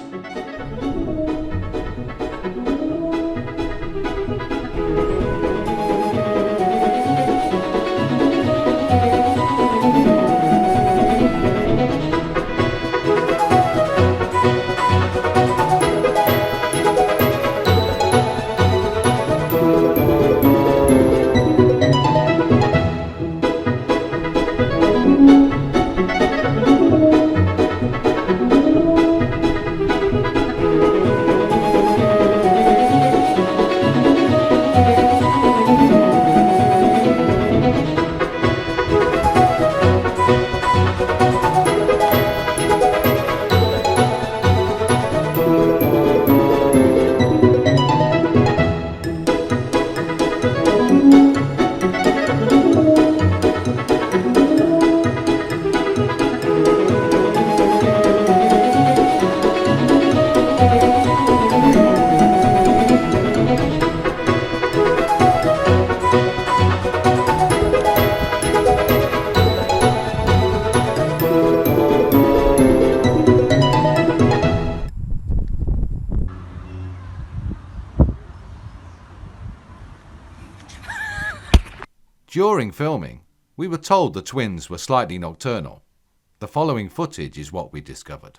During filming, we were told the twins were slightly nocturnal. The following footage is what we discovered.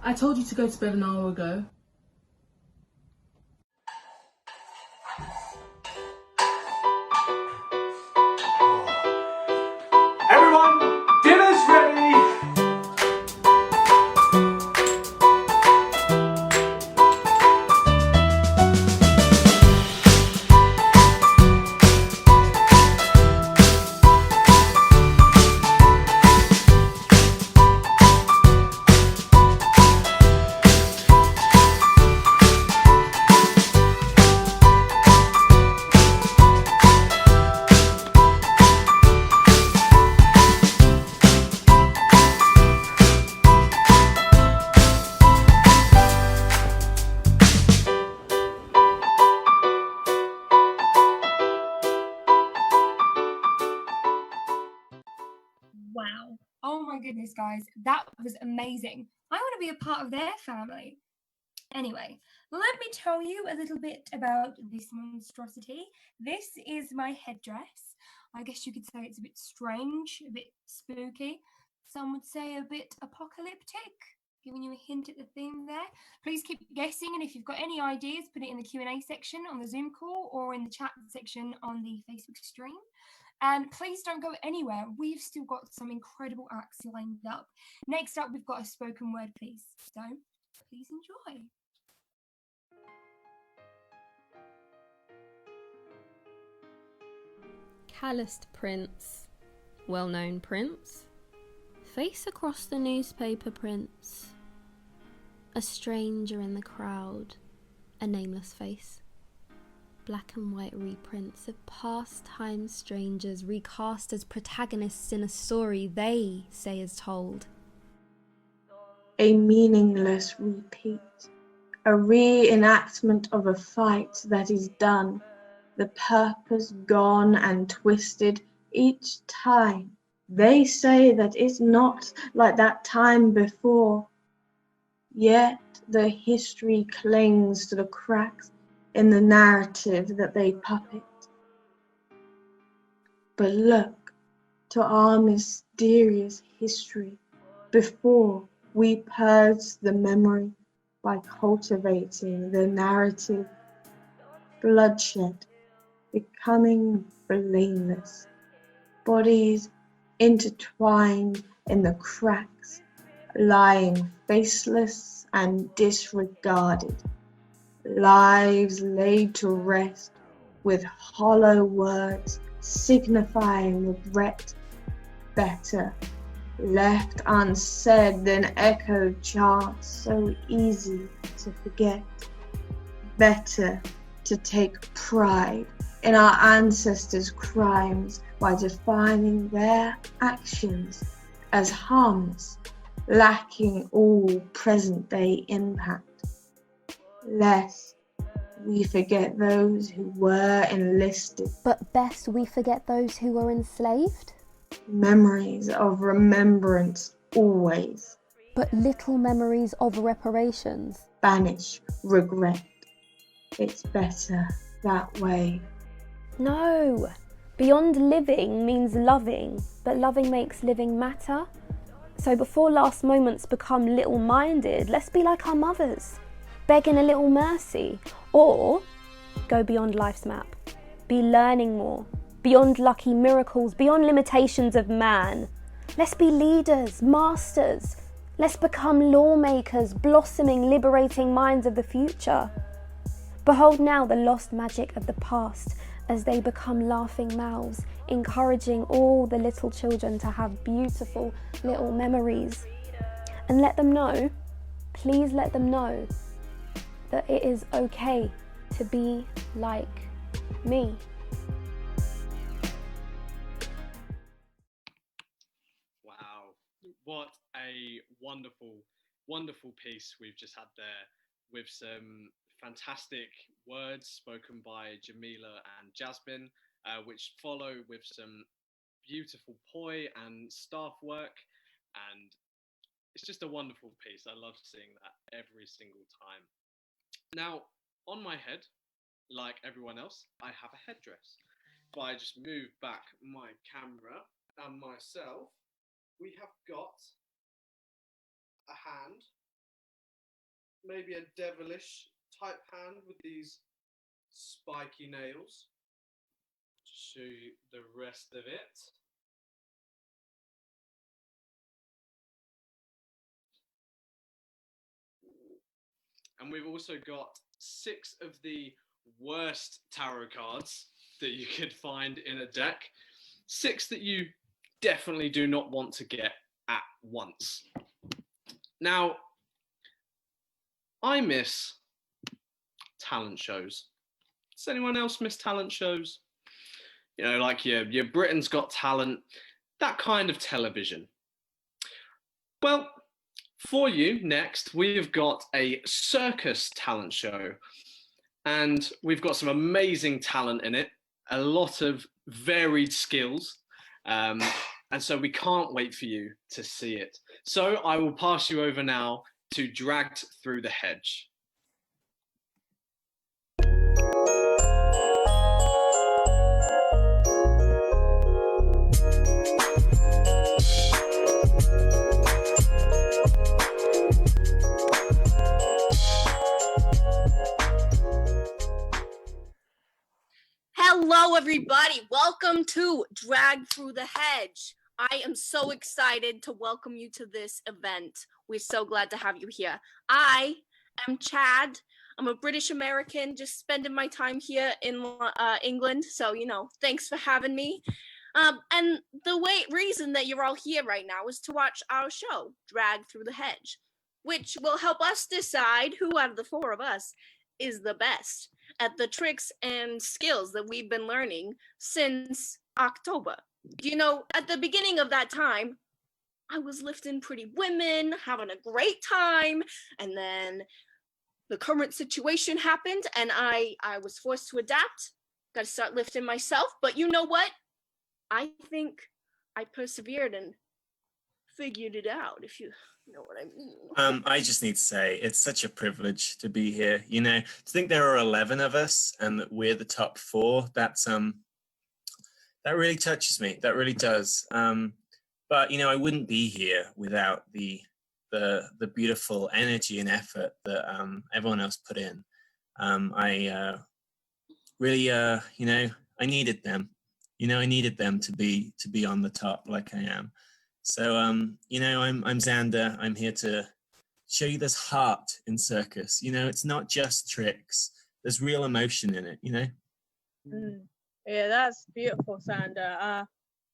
I told you to go to bed an hour ago.
Everyone, dinner's ready!
Wow. Oh my goodness, guys. That was amazing. I want to be a part of their family. Anyway, let me tell you a little bit about this monstrosity. This is my headdress. I guess you could say it's a bit strange, a bit spooky. Some would say a bit apocalyptic. Giving you a hint at the theme there. Please keep guessing, and if you've got any ideas, put it in the Q&A section on the Zoom call or in the chat section on the Facebook stream. And please don't go anywhere. We've still got some incredible acts lined up. Next up, we've got a spoken word piece. So please enjoy.
Calloused prince, well-known prince, face across the newspaper prince, a stranger in the crowd, a nameless face, black and white reprints of past time strangers recast as protagonists in a story they say is told.
A meaningless repeat, a reenactment of a fight that is done, the purpose gone and twisted each time. They say that it's not like that time before, yet the history clings to the cracks in the narrative that they puppet. But look to our mysterious history before we purge the memory by cultivating the narrative. Bloodshed, becoming blameless, bodies intertwined in the cracks, lying faceless and disregarded, lives laid to rest with hollow words signifying regret, better left unsaid than echoed chants so easy to forget, better to take pride in our ancestors' crimes by defining their actions as harmless, lacking all present-day impact. Lest we forget those who were enlisted.
But best we forget those who were enslaved?
Memories of remembrance always.
But little memories of reparations.
Banish regret. It's better that way.
No! Beyond living means loving, but loving makes living matter. So before last moments become little-minded, let's be like our mothers, begging a little mercy, or go beyond life's map, be learning more, beyond lucky miracles, beyond limitations of man. Let's be leaders, masters. Let's become lawmakers, blossoming, liberating minds of the future. Behold now the lost magic of the past as they become laughing mouths, encouraging all the little children to have beautiful little memories. And let them know, please let them know, that it is okay to be like me.
Wow, what a wonderful, wonderful piece we've just had there, with some fantastic words spoken by Jamila and Jasmine, which follow with some beautiful poi and staff work, and it's just a wonderful piece. I love seeing that every single time. Now, on my head, like everyone else, I have a headdress. If I just move back my camera and myself, we have got a hand maybe a devilish type hand with these spiky nails. Show you the rest of it. And we've also got 6 of the worst tarot cards that you could find in a deck. 6 that you definitely do not want to get at once. Now, I miss talent shows. Does anyone else miss talent shows? You know, like your Britain's Got Talent, that kind of television. Well, for you next, we've got a circus talent show, and we've got some amazing talent in it, a lot of varied skills, and so we can't wait for you to see it. So I will pass you over now to Dragged Through the Hedge.
Hello, everybody. Welcome to Drag Through the Hedge. I am so excited to welcome you to this event. We're so glad to have you here. I am Chad. I'm a British American, just spending my time here in England. So, you know, thanks for having me. And the reason that you're all here right now is to watch our show, Drag Through the Hedge, which will help us decide who out of the 4 of us is the best at the tricks and skills that we've been learning since October. You know, at the beginning of that time, I was lifting pretty women, having a great time, and then the current situation happened and I was forced to adapt. Got to start lifting myself, but you know what? I think I persevered and figured it out, if you know what I mean.
I just need to say it's such a privilege to be here. You know, to think there are 11 of us and that we're the top 4, that's that really touches me. That really does. But you know, I wouldn't be here without the beautiful energy and effort that everyone else put in. I really you know, I needed them. You know, I needed them to be on the top like I am. So, you know, I'm Xander. I'm here to show you there's heart in circus. You know, it's not just tricks. There's real emotion in it, you know?
Yeah, that's beautiful, Xander.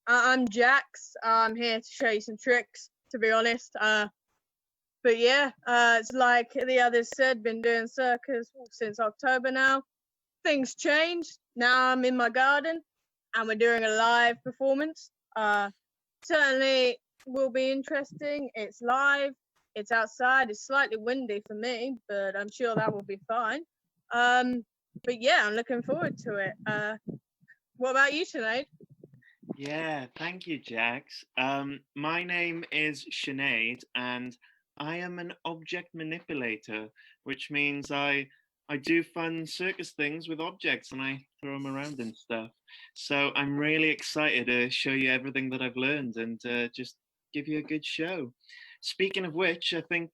I'm Jax. I'm here to show you some tricks, to be honest. But yeah, it's like the others said, been doing circus since October now. Things changed. Now I'm in my garden and we're doing a live performance. Certainly will be interesting. It's live, it's outside, it's slightly windy for me, but I'm sure that will be fine. But yeah, I'm looking forward to it. What about you, Sinead?
Yeah, thank you, Jax. My name is Sinead, and I am an object manipulator, which means I do fun circus things with objects and I throw them around and stuff. So I'm really excited to show you everything that I've learned and just give you a good show. Speaking of which, I think,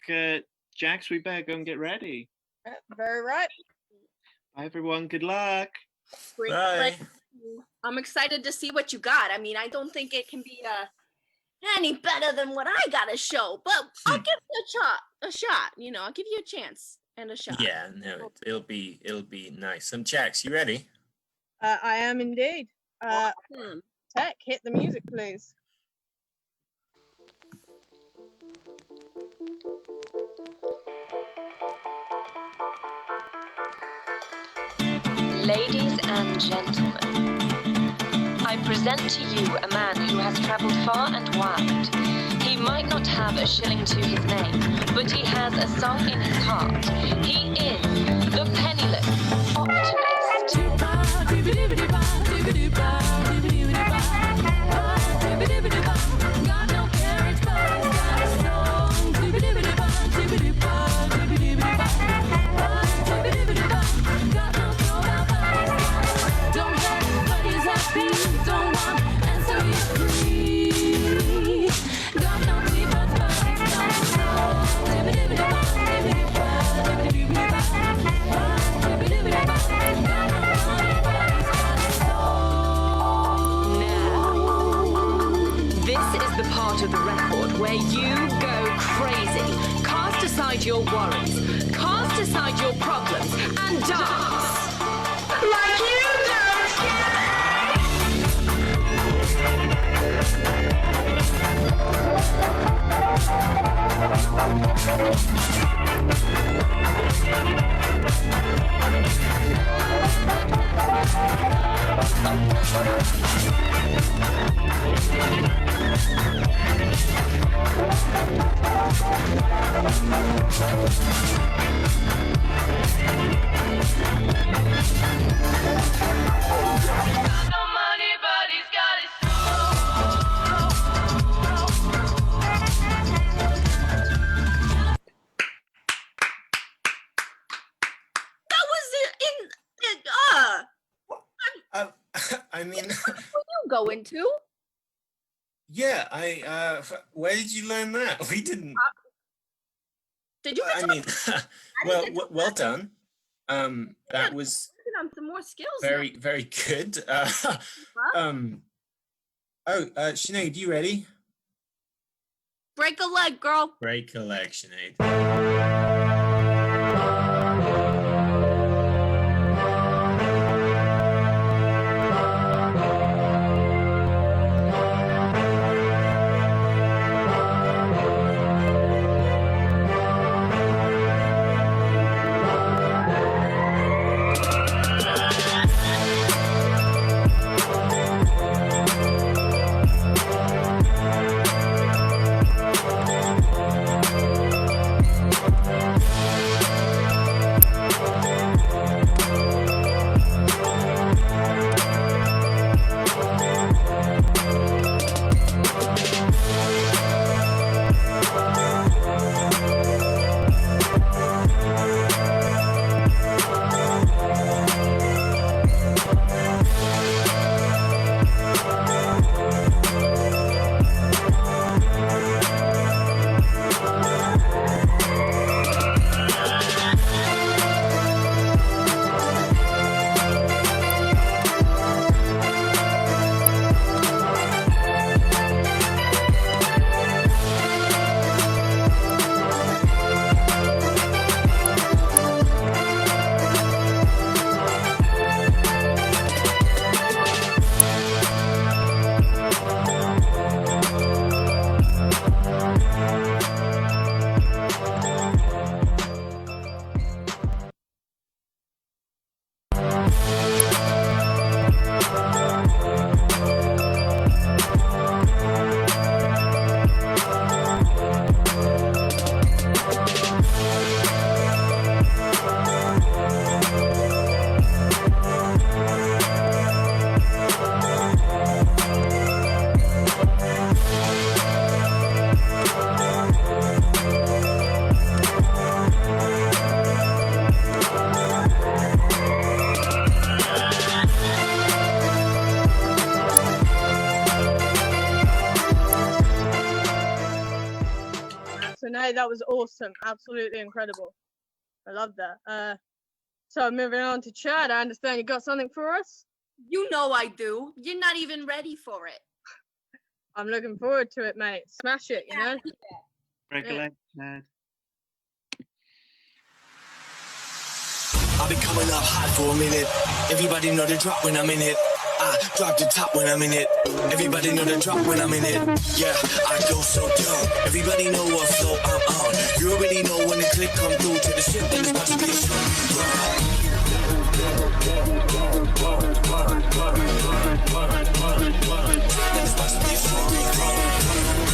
Jax, we better go and get ready.
Very right.
Bye, everyone. Good luck.
Great.
Bye.
I'm excited to see what you got. I mean, I don't think it can be any better than what I got to show, but I'll give you a shot. You know, I'll give you a chance and a shot.
Yeah, no, it'll be nice. Jax, you ready?
I am indeed. Tech, hit the music, please.
Ladies and gentlemen, I present to you a man who has travelled far and wide. He might not have a shilling to his name, but he has a song in his heart. He is the penniless optimist. your worries, cast aside your problems, and dance. Like you
That was
I mean,
what you go into?
yeah, where did you learn that? We didn't.
Did you?
I mean, well done. That was
Working on some more skills.
very, very good. Sinead, you ready?
Break a leg, girl.
Break a leg, Sinead.
Sinead, that was awesome. Absolutely incredible. I love that. So moving on to Chad, I understand you got something for us?
You know I do. You're not even ready for it.
I'm looking forward to it, mate. Smash it, you know?
Break a leg, Chad.
I'll be coming up hot for a minute. Everybody know the drop when I'm in it. I drop the top when I'm in it. Everybody know the drop when I'm in it. Yeah, I go so dumb. Everybody know what flow I'm on. You already know when the click come through to the ship, then it's about to be a show. Then it's about to be a show.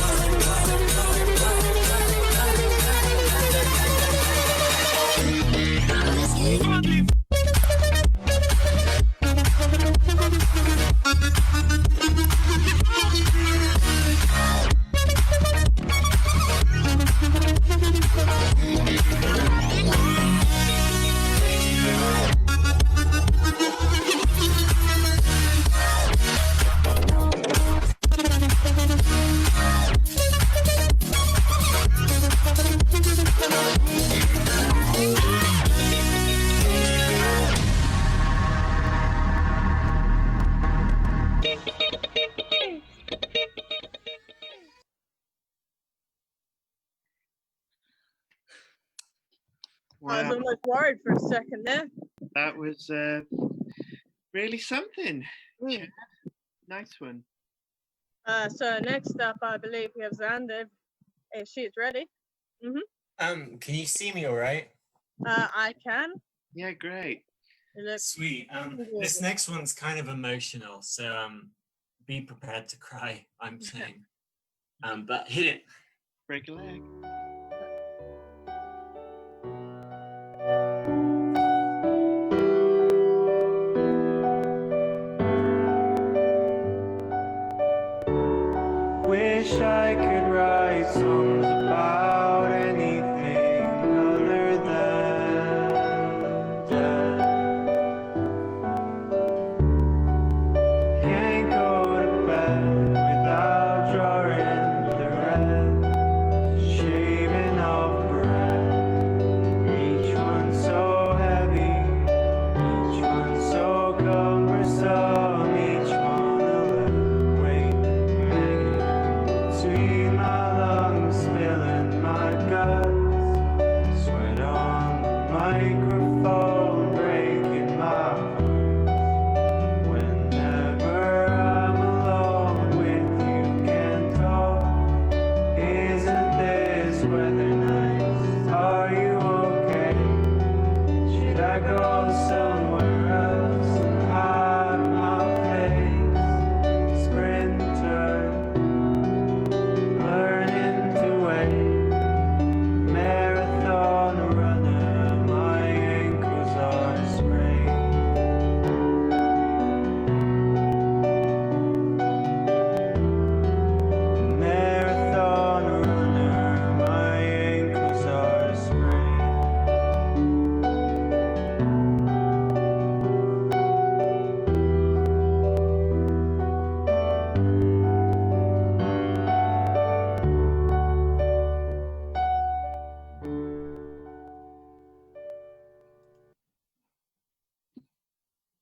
I was almost worried for a second there.
That was really something. Chad. Nice one.
So next up, I believe we have Xander, if she's ready.
Can you see me all right?
I can.
Yeah, great.
Sweet. This next one's kind of emotional, so be prepared to cry, I'm saying. But hit it.
Break a leg.
Wish I could write songs about anything other than death. Can't go to bed without drawing the red, shaving off breath. Each one so heavy, each one so cumbersome, each one a little weight hanging between my lungs, spilling my guts, sweat on the microphone, breaking my voice. Whenever I'm alone with you, can't talk. Isn't this weather nice? Are you okay? Should I go somewhere else and hide my face? Sprinter, learning to wait. Marathon runner, my ankles are sprained. Marathon runner, my ankles are sprained.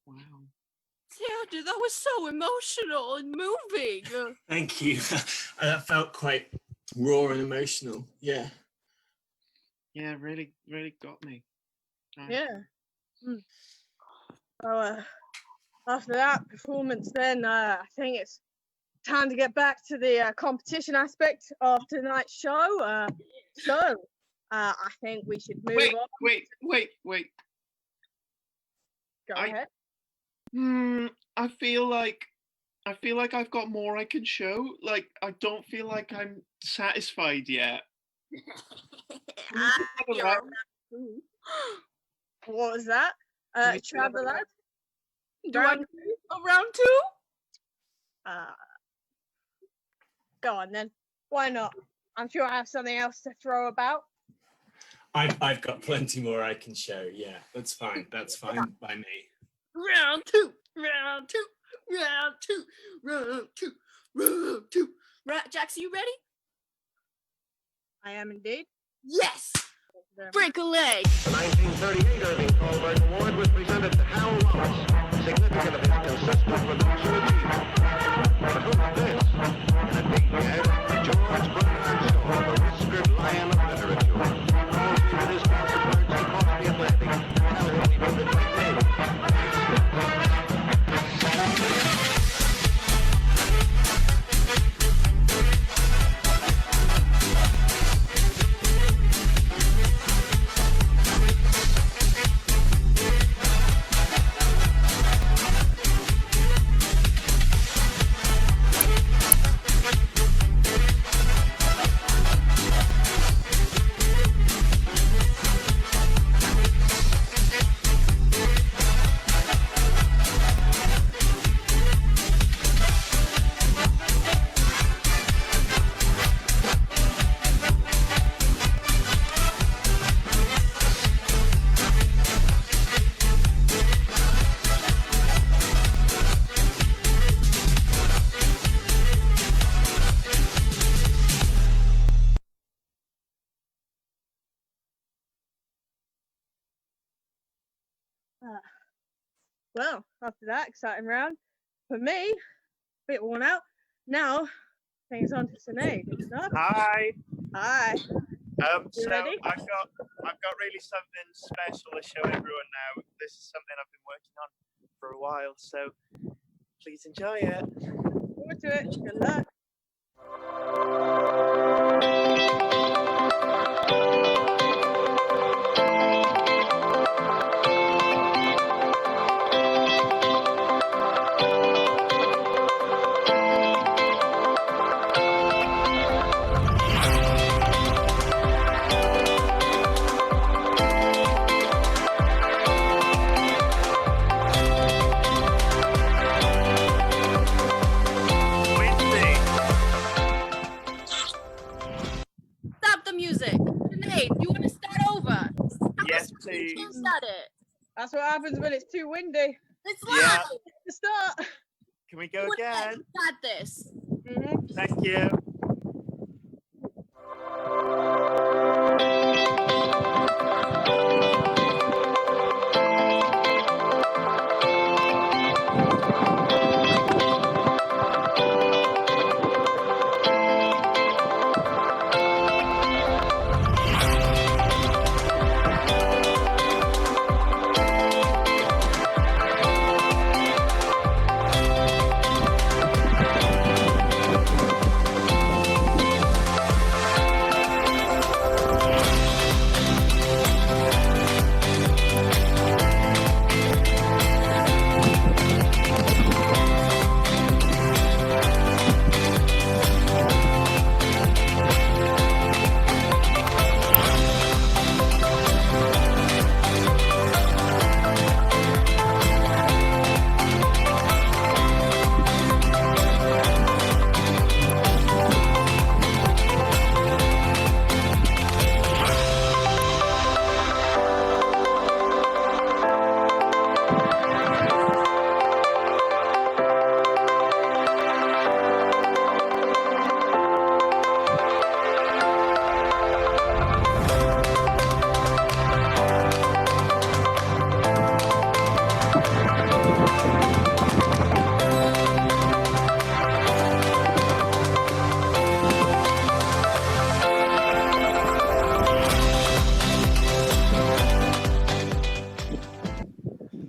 Wow.
Xander, that was so emotional and moving.
Thank you. That felt quite raw and emotional. Yeah.
Yeah, really got me. Nice.
Yeah. So after that performance, then I think it's time to get back to the competition aspect of tonight's show. So I think we should move on.
Wait.
Go ahead.
I feel like I've got more I can show. Like, I don't feel like I'm satisfied yet.
What was that? Traveler?
Round two?
Go on then. Why not? I'm sure I have something else to throw about.
I've got plenty more I can show. Yeah, that's fine. That's fine by me.
Round two. Jax, you ready?
I am indeed.
Yes! Break a leg.
The 1938 Irving Thalberg Award was presented to Hal Wallace, significant of his consistent production achievement. But who's this? In a deep gag, George Bernard Shaw, the whiskered lion of literature, calls me with his thousand words to cross the Atlantic. Tell him we made the great name.
Well, after that exciting round, for me, a bit worn out. Now, things on to Sinead.
Hi.
Hi.
So
ready?
I've got
I've got really something special to show everyone now. This is something I've been working on for a while, so please enjoy it.
Forward to it. Good luck.
Stop the music. Sinead, you want to start over?
Yes, please.
You start it.
That's what happens when it's too windy.
It's
Yeah.
loud.
To start.
Can we go again?
You got this.
Thank you.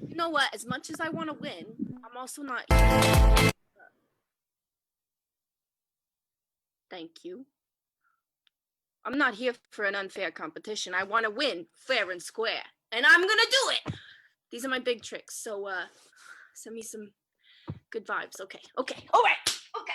You know what? As much as I want to win, I'm also not. Thank you. I'm not here for an unfair competition. I want to win fair and square, and I'm gonna do it. These are my big tricks. So, send me some good vibes. Okay. Okay. All right. Okay.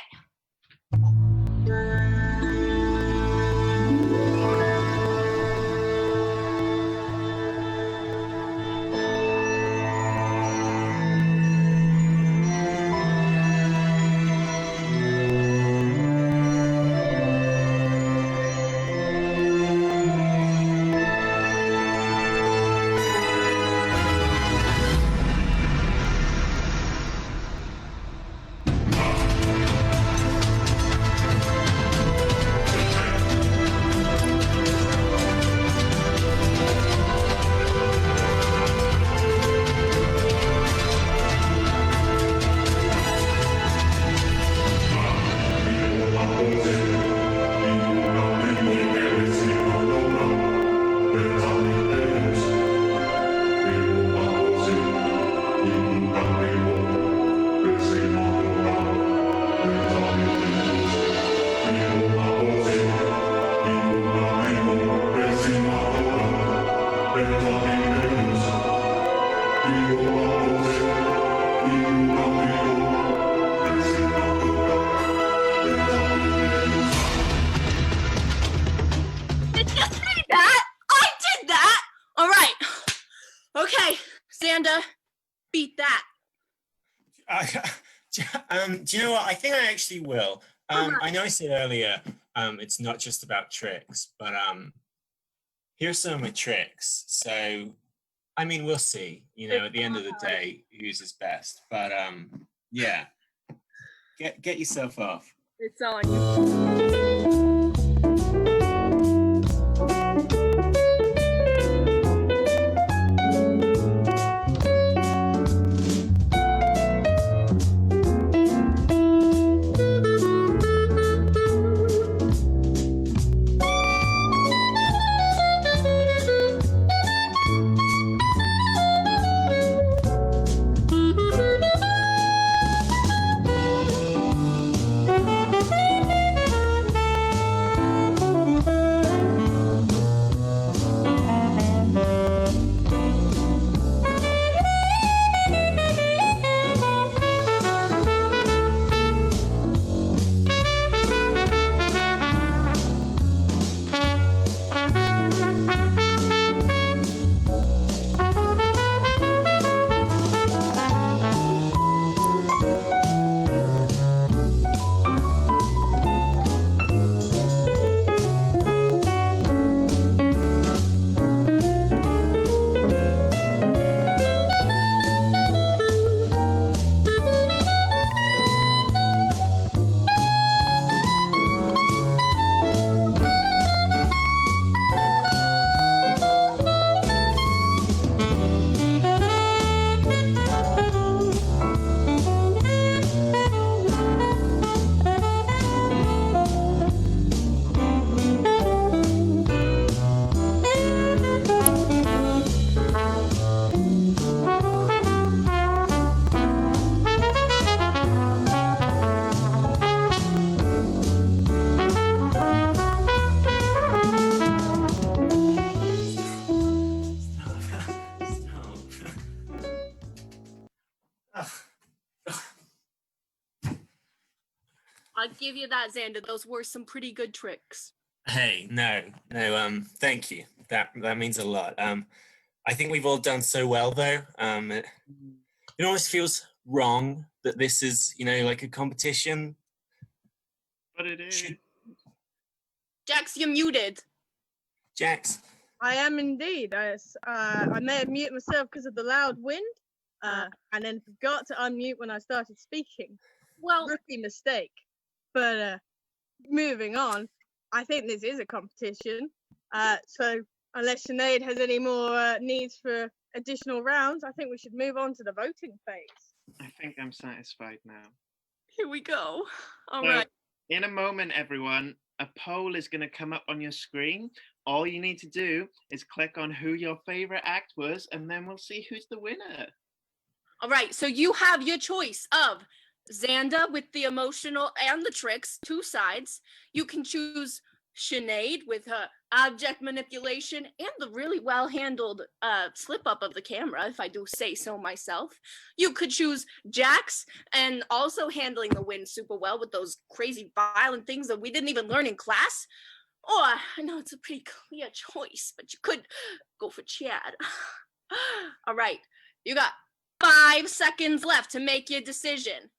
Did you see that? I did that. All right. Okay, Xander, beat that.
Do you know what? I think I actually will. I know I said earlier, it's not just about tricks, but here's some of my tricks. So, I mean, we'll see. You know, at the end of the day, who's his best. But yeah, get yourself off.
It's on you. I'll give you that, Xander. Those were some pretty good tricks.
Hey, no, thank you. That means a lot. I think we've all done so well, though. It almost feels wrong that this is, like a competition.
But it is.
Jax, you're muted.
Jax.
I am indeed. I may have muted myself because of the loud wind, and then forgot to unmute when I started speaking.
Well,
rookie mistake. But moving on, I think this is a competition. So unless Sinead has any more needs for additional rounds, I think we should move on to the voting phase.
I think I'm satisfied now.
Here we go. All
So,
right.
In a moment, everyone, a poll is going to come up on your screen. All you need to do is click on who your favorite act was, and then we'll see who's the winner.
All right, so you have your choice of Xanda with the emotional and the tricks, 2 sides. You can choose Sinead with her object manipulation and the really well-handled slip up of the camera, if I do say so myself. You could choose Jax and also handling the wind super well with those crazy violent things that we didn't even learn in class. Or, I know it's a pretty clear choice, but you could go for Chad. All right, you got 5 seconds left to make your decision.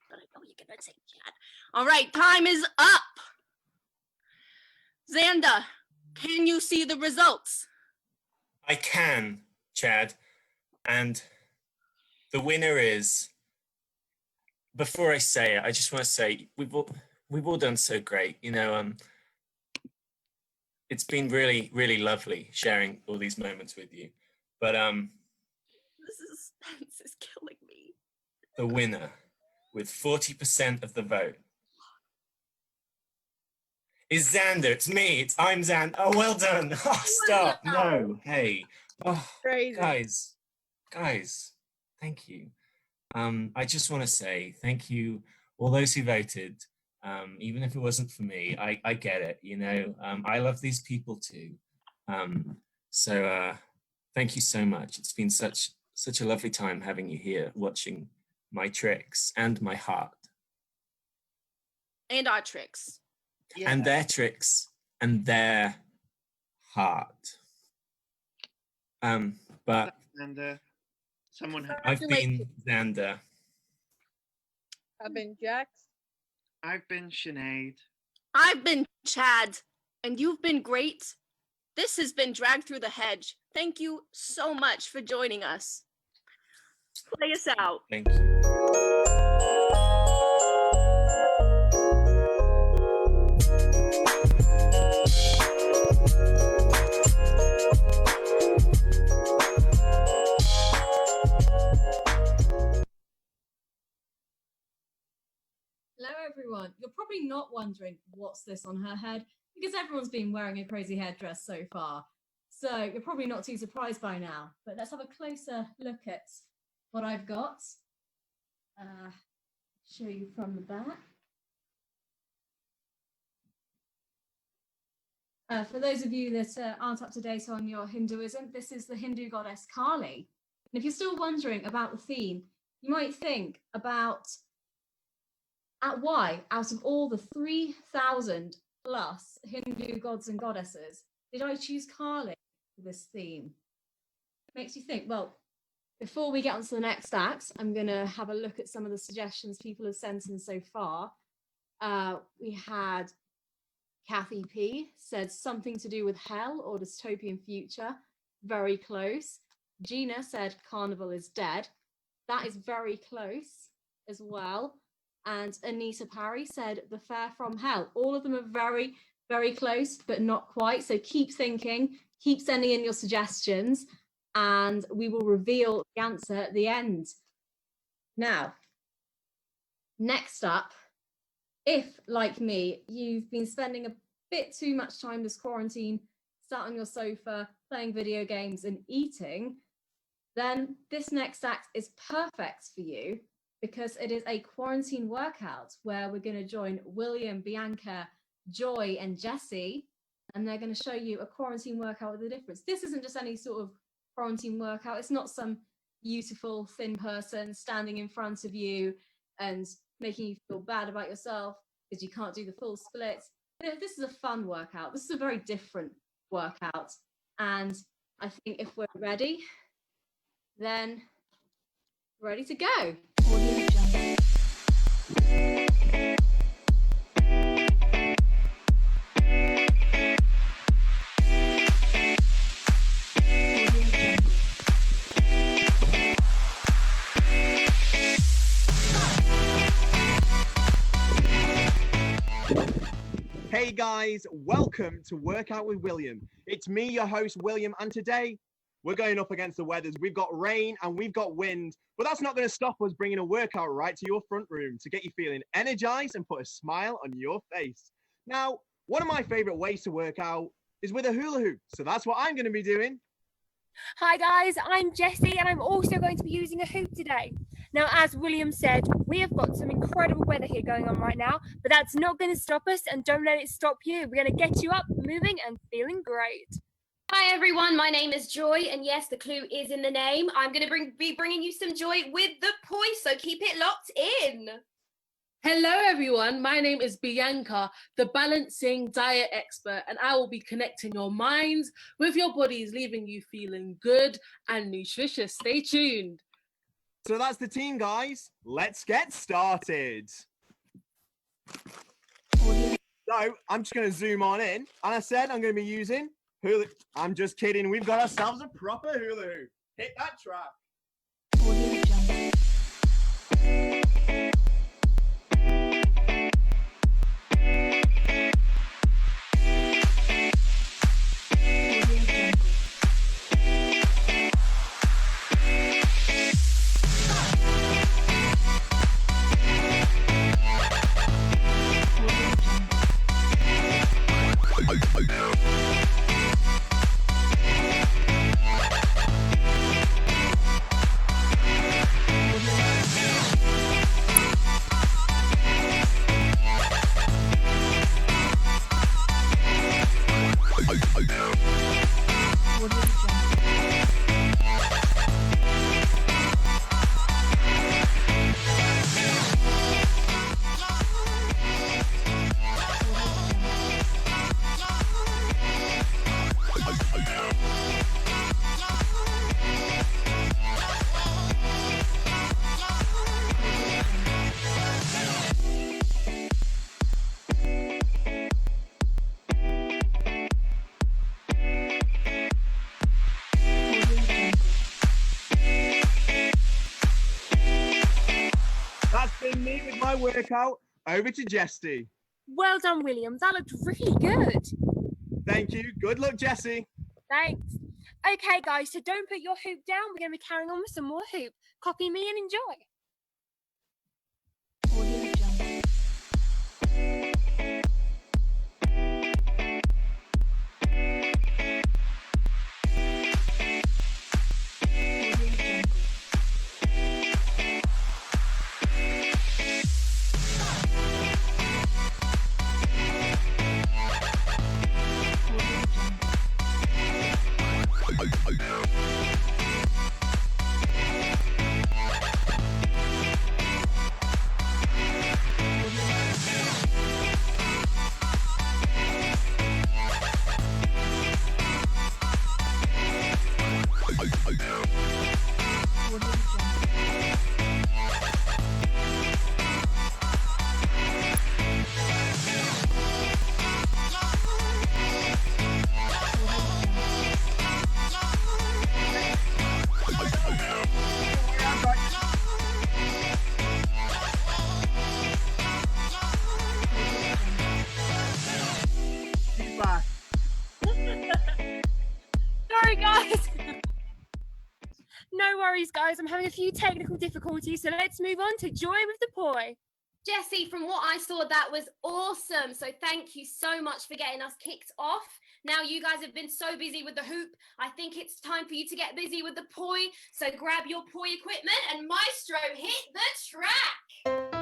But I know you're gonna say Chad. All right, time is up. Xanda, can you see the results?
I can, Chad. And the winner is, before I say it, I just want to say we've all done so great. It's been really, really lovely sharing all these moments with you. But
This suspense is killing me.
the winner with 40% of the vote is Xander. I'm Xander. Oh, well done. Oh, stop. No. Hey. Oh,
crazy.
Guys, thank you. I just want to say thank you, all those who voted. Even if it wasn't for me, I get it. I love these people too. So thank you so much. It's been such a lovely time having you here, watching my tricks and my heart.
And our tricks.
Yeah. And their tricks and their heart. But I've been Xander.
I've been Jax.
I've been Sinead.
I've been Chad. And you've been great. This has been Dragged Through the Hedge. Thank you so much for joining us. Play us out.
Thank you.
Hello everyone. You're probably not wondering what's this on her head because everyone's been wearing a crazy headdress so far. So you're probably not too surprised by now. But let's have a closer look at what I've got. Show you from the back. For those of you that aren't up to date on your Hinduism, this is the Hindu goddess Kali. And if you're still wondering about the theme, you might think about why, out of all the 3,000 plus Hindu gods and goddesses, did I choose Kali for this theme? It makes you think. Well, before we get on to the next act, I'm going to have a look at some of the suggestions people have sent in so far. We had Kathy P. said something to do with hell or dystopian future. Very close. Gina said Carnival is dead. That is very close as well. And Anita Parry said The Fair from Hell. All of them are very, very close, but not quite. So keep thinking, keep sending in your suggestions, and we will reveal the answer at the end. Now, next up, if, like me, you've been spending a bit too much time this quarantine, sat on your sofa, playing video games and eating, then this next act is perfect for you, because it is a quarantine workout where we're going to join William, Bianca, Joy, and Jessie, and they're going to show you a quarantine workout with a difference. This isn't just any sort of quarantine workout. It's not some beautiful, thin person standing in front of you and making you feel bad about yourself because you can't do the full splits. You know, this is a fun workout. This is a very different workout. And I think if we're ready, then we're ready to go.
Hey guys, welcome to Workout with William. It's me, your host, William, and today we're going up against the weathers. We've got rain and we've got wind, but that's not going to stop us bringing a workout right to your front room to get you feeling energized and put a smile on your face. Now, one of my favorite ways to work out is with a hula hoop, so that's what I'm going to be doing.
Hi guys, I'm Jessie and I'm also going to be using a hoop today. Now, as William said, we have got some incredible weather here going on right now, but that's not going to stop us, and don't let it stop you. We're going to get you up, moving and feeling great.
Hi everyone, my name is Joy, and yes, the clue is in the name. I'm going to be bringing you some joy with the poi, so keep it locked in.
Hello everyone, my name is Bianca, the balancing diet expert, and I will be connecting your minds with your bodies, leaving you feeling good and nutritious. Stay tuned.
So that's the team, guys. Let's get started. So I'm just going to zoom on in, and I said I'm going to be using hula. I'm just kidding. We've got ourselves a proper hula hoop. Hit that track. Me with my workout. Over to Jessie.
Well done, William. That looked really good.
Thank you. Good luck, Jessie.
Thanks. Okay, guys, so don't put your hoop down. We're going to be carrying on with some more hoop. Copy me and enjoy. Sorry, guys. No worries, guys. I'm having a few technical difficulties, so let's move on to Joy with the Poi.
Jessie, from what I saw, that was awesome. So thank you so much for getting us kicked off. Now you guys have been so busy with the hoop. I think it's time for you to get busy with the poi. So grab your poi equipment and Maestro, hit the track.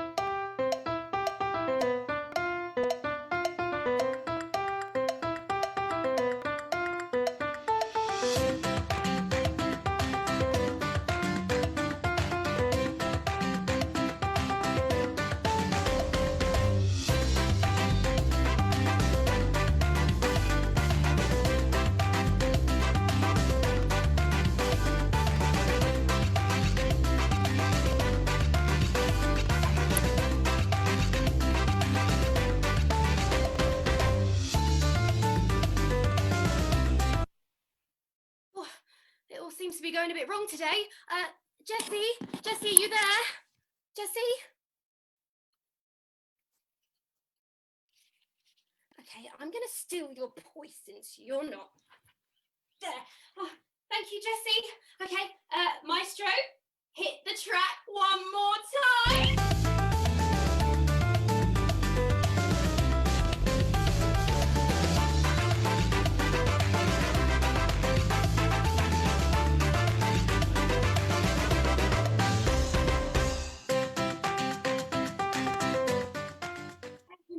seems to be going a bit wrong today. Jessie, are you there? Jessie? Okay, I'm gonna steal your poison so you're not. There. Oh, thank you, Jessie. Okay, Maestro, hit the track one more time.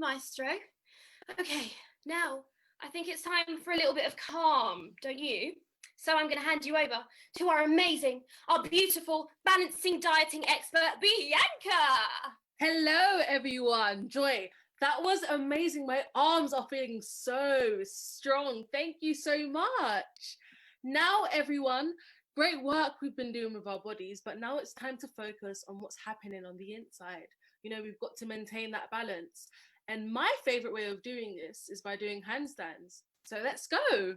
Maestro. Okay, now I think it's time for a little bit of calm, don't you? So I'm going to hand you over to our amazing, our beautiful, balancing dieting expert, Bianca.
Hello, everyone. Joy, that was amazing. My arms are feeling so strong. Thank you so much. Now, everyone, great work we've been doing with our bodies, but now it's time to focus on what's happening on the inside. You know, we've got to maintain that balance. And my favorite way of doing this is by doing handstands. So let's go.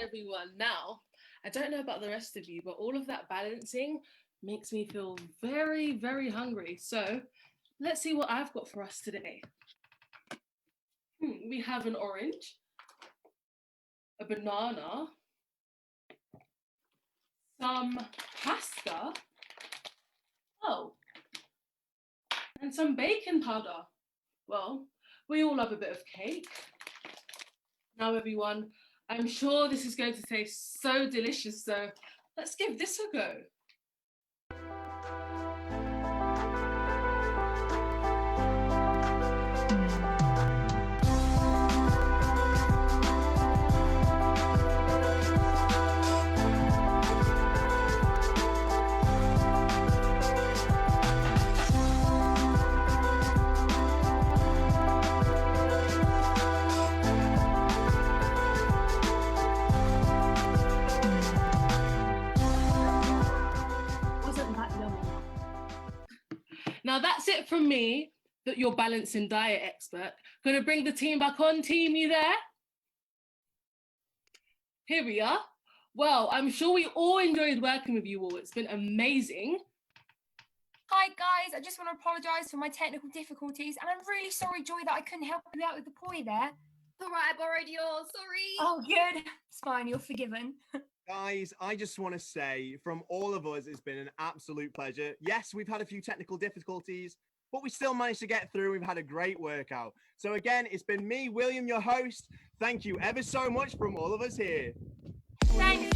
Everyone. Now, I don't know about the rest of you, but all of that balancing makes me feel very, very hungry. So let's see what I've got for us today. We have an orange, a banana, some pasta, and some baking powder. Well, we all love a bit of cake. Now, everyone, I'm sure this is going to taste so delicious, so let's give this a go. Now that's it from me, your balancing diet expert. Gonna bring the team back on. Team, you there? Here we are. Well, I'm sure we all enjoyed working with you all. It's been amazing.
Hi guys, I just want to apologise for my technical difficulties, and I'm really sorry, Joy, that I couldn't help you out with the poi there.
All right, I borrowed yours, sorry.
Oh, good. It's fine, you're forgiven.
Guys, I just want to say from all of us, it's been an absolute pleasure. Yes, we've had a few technical difficulties, but we still managed to get through. We've had a great workout. So again, it's been me, William, your host. Thank you ever so much from all of us here.
Thanks.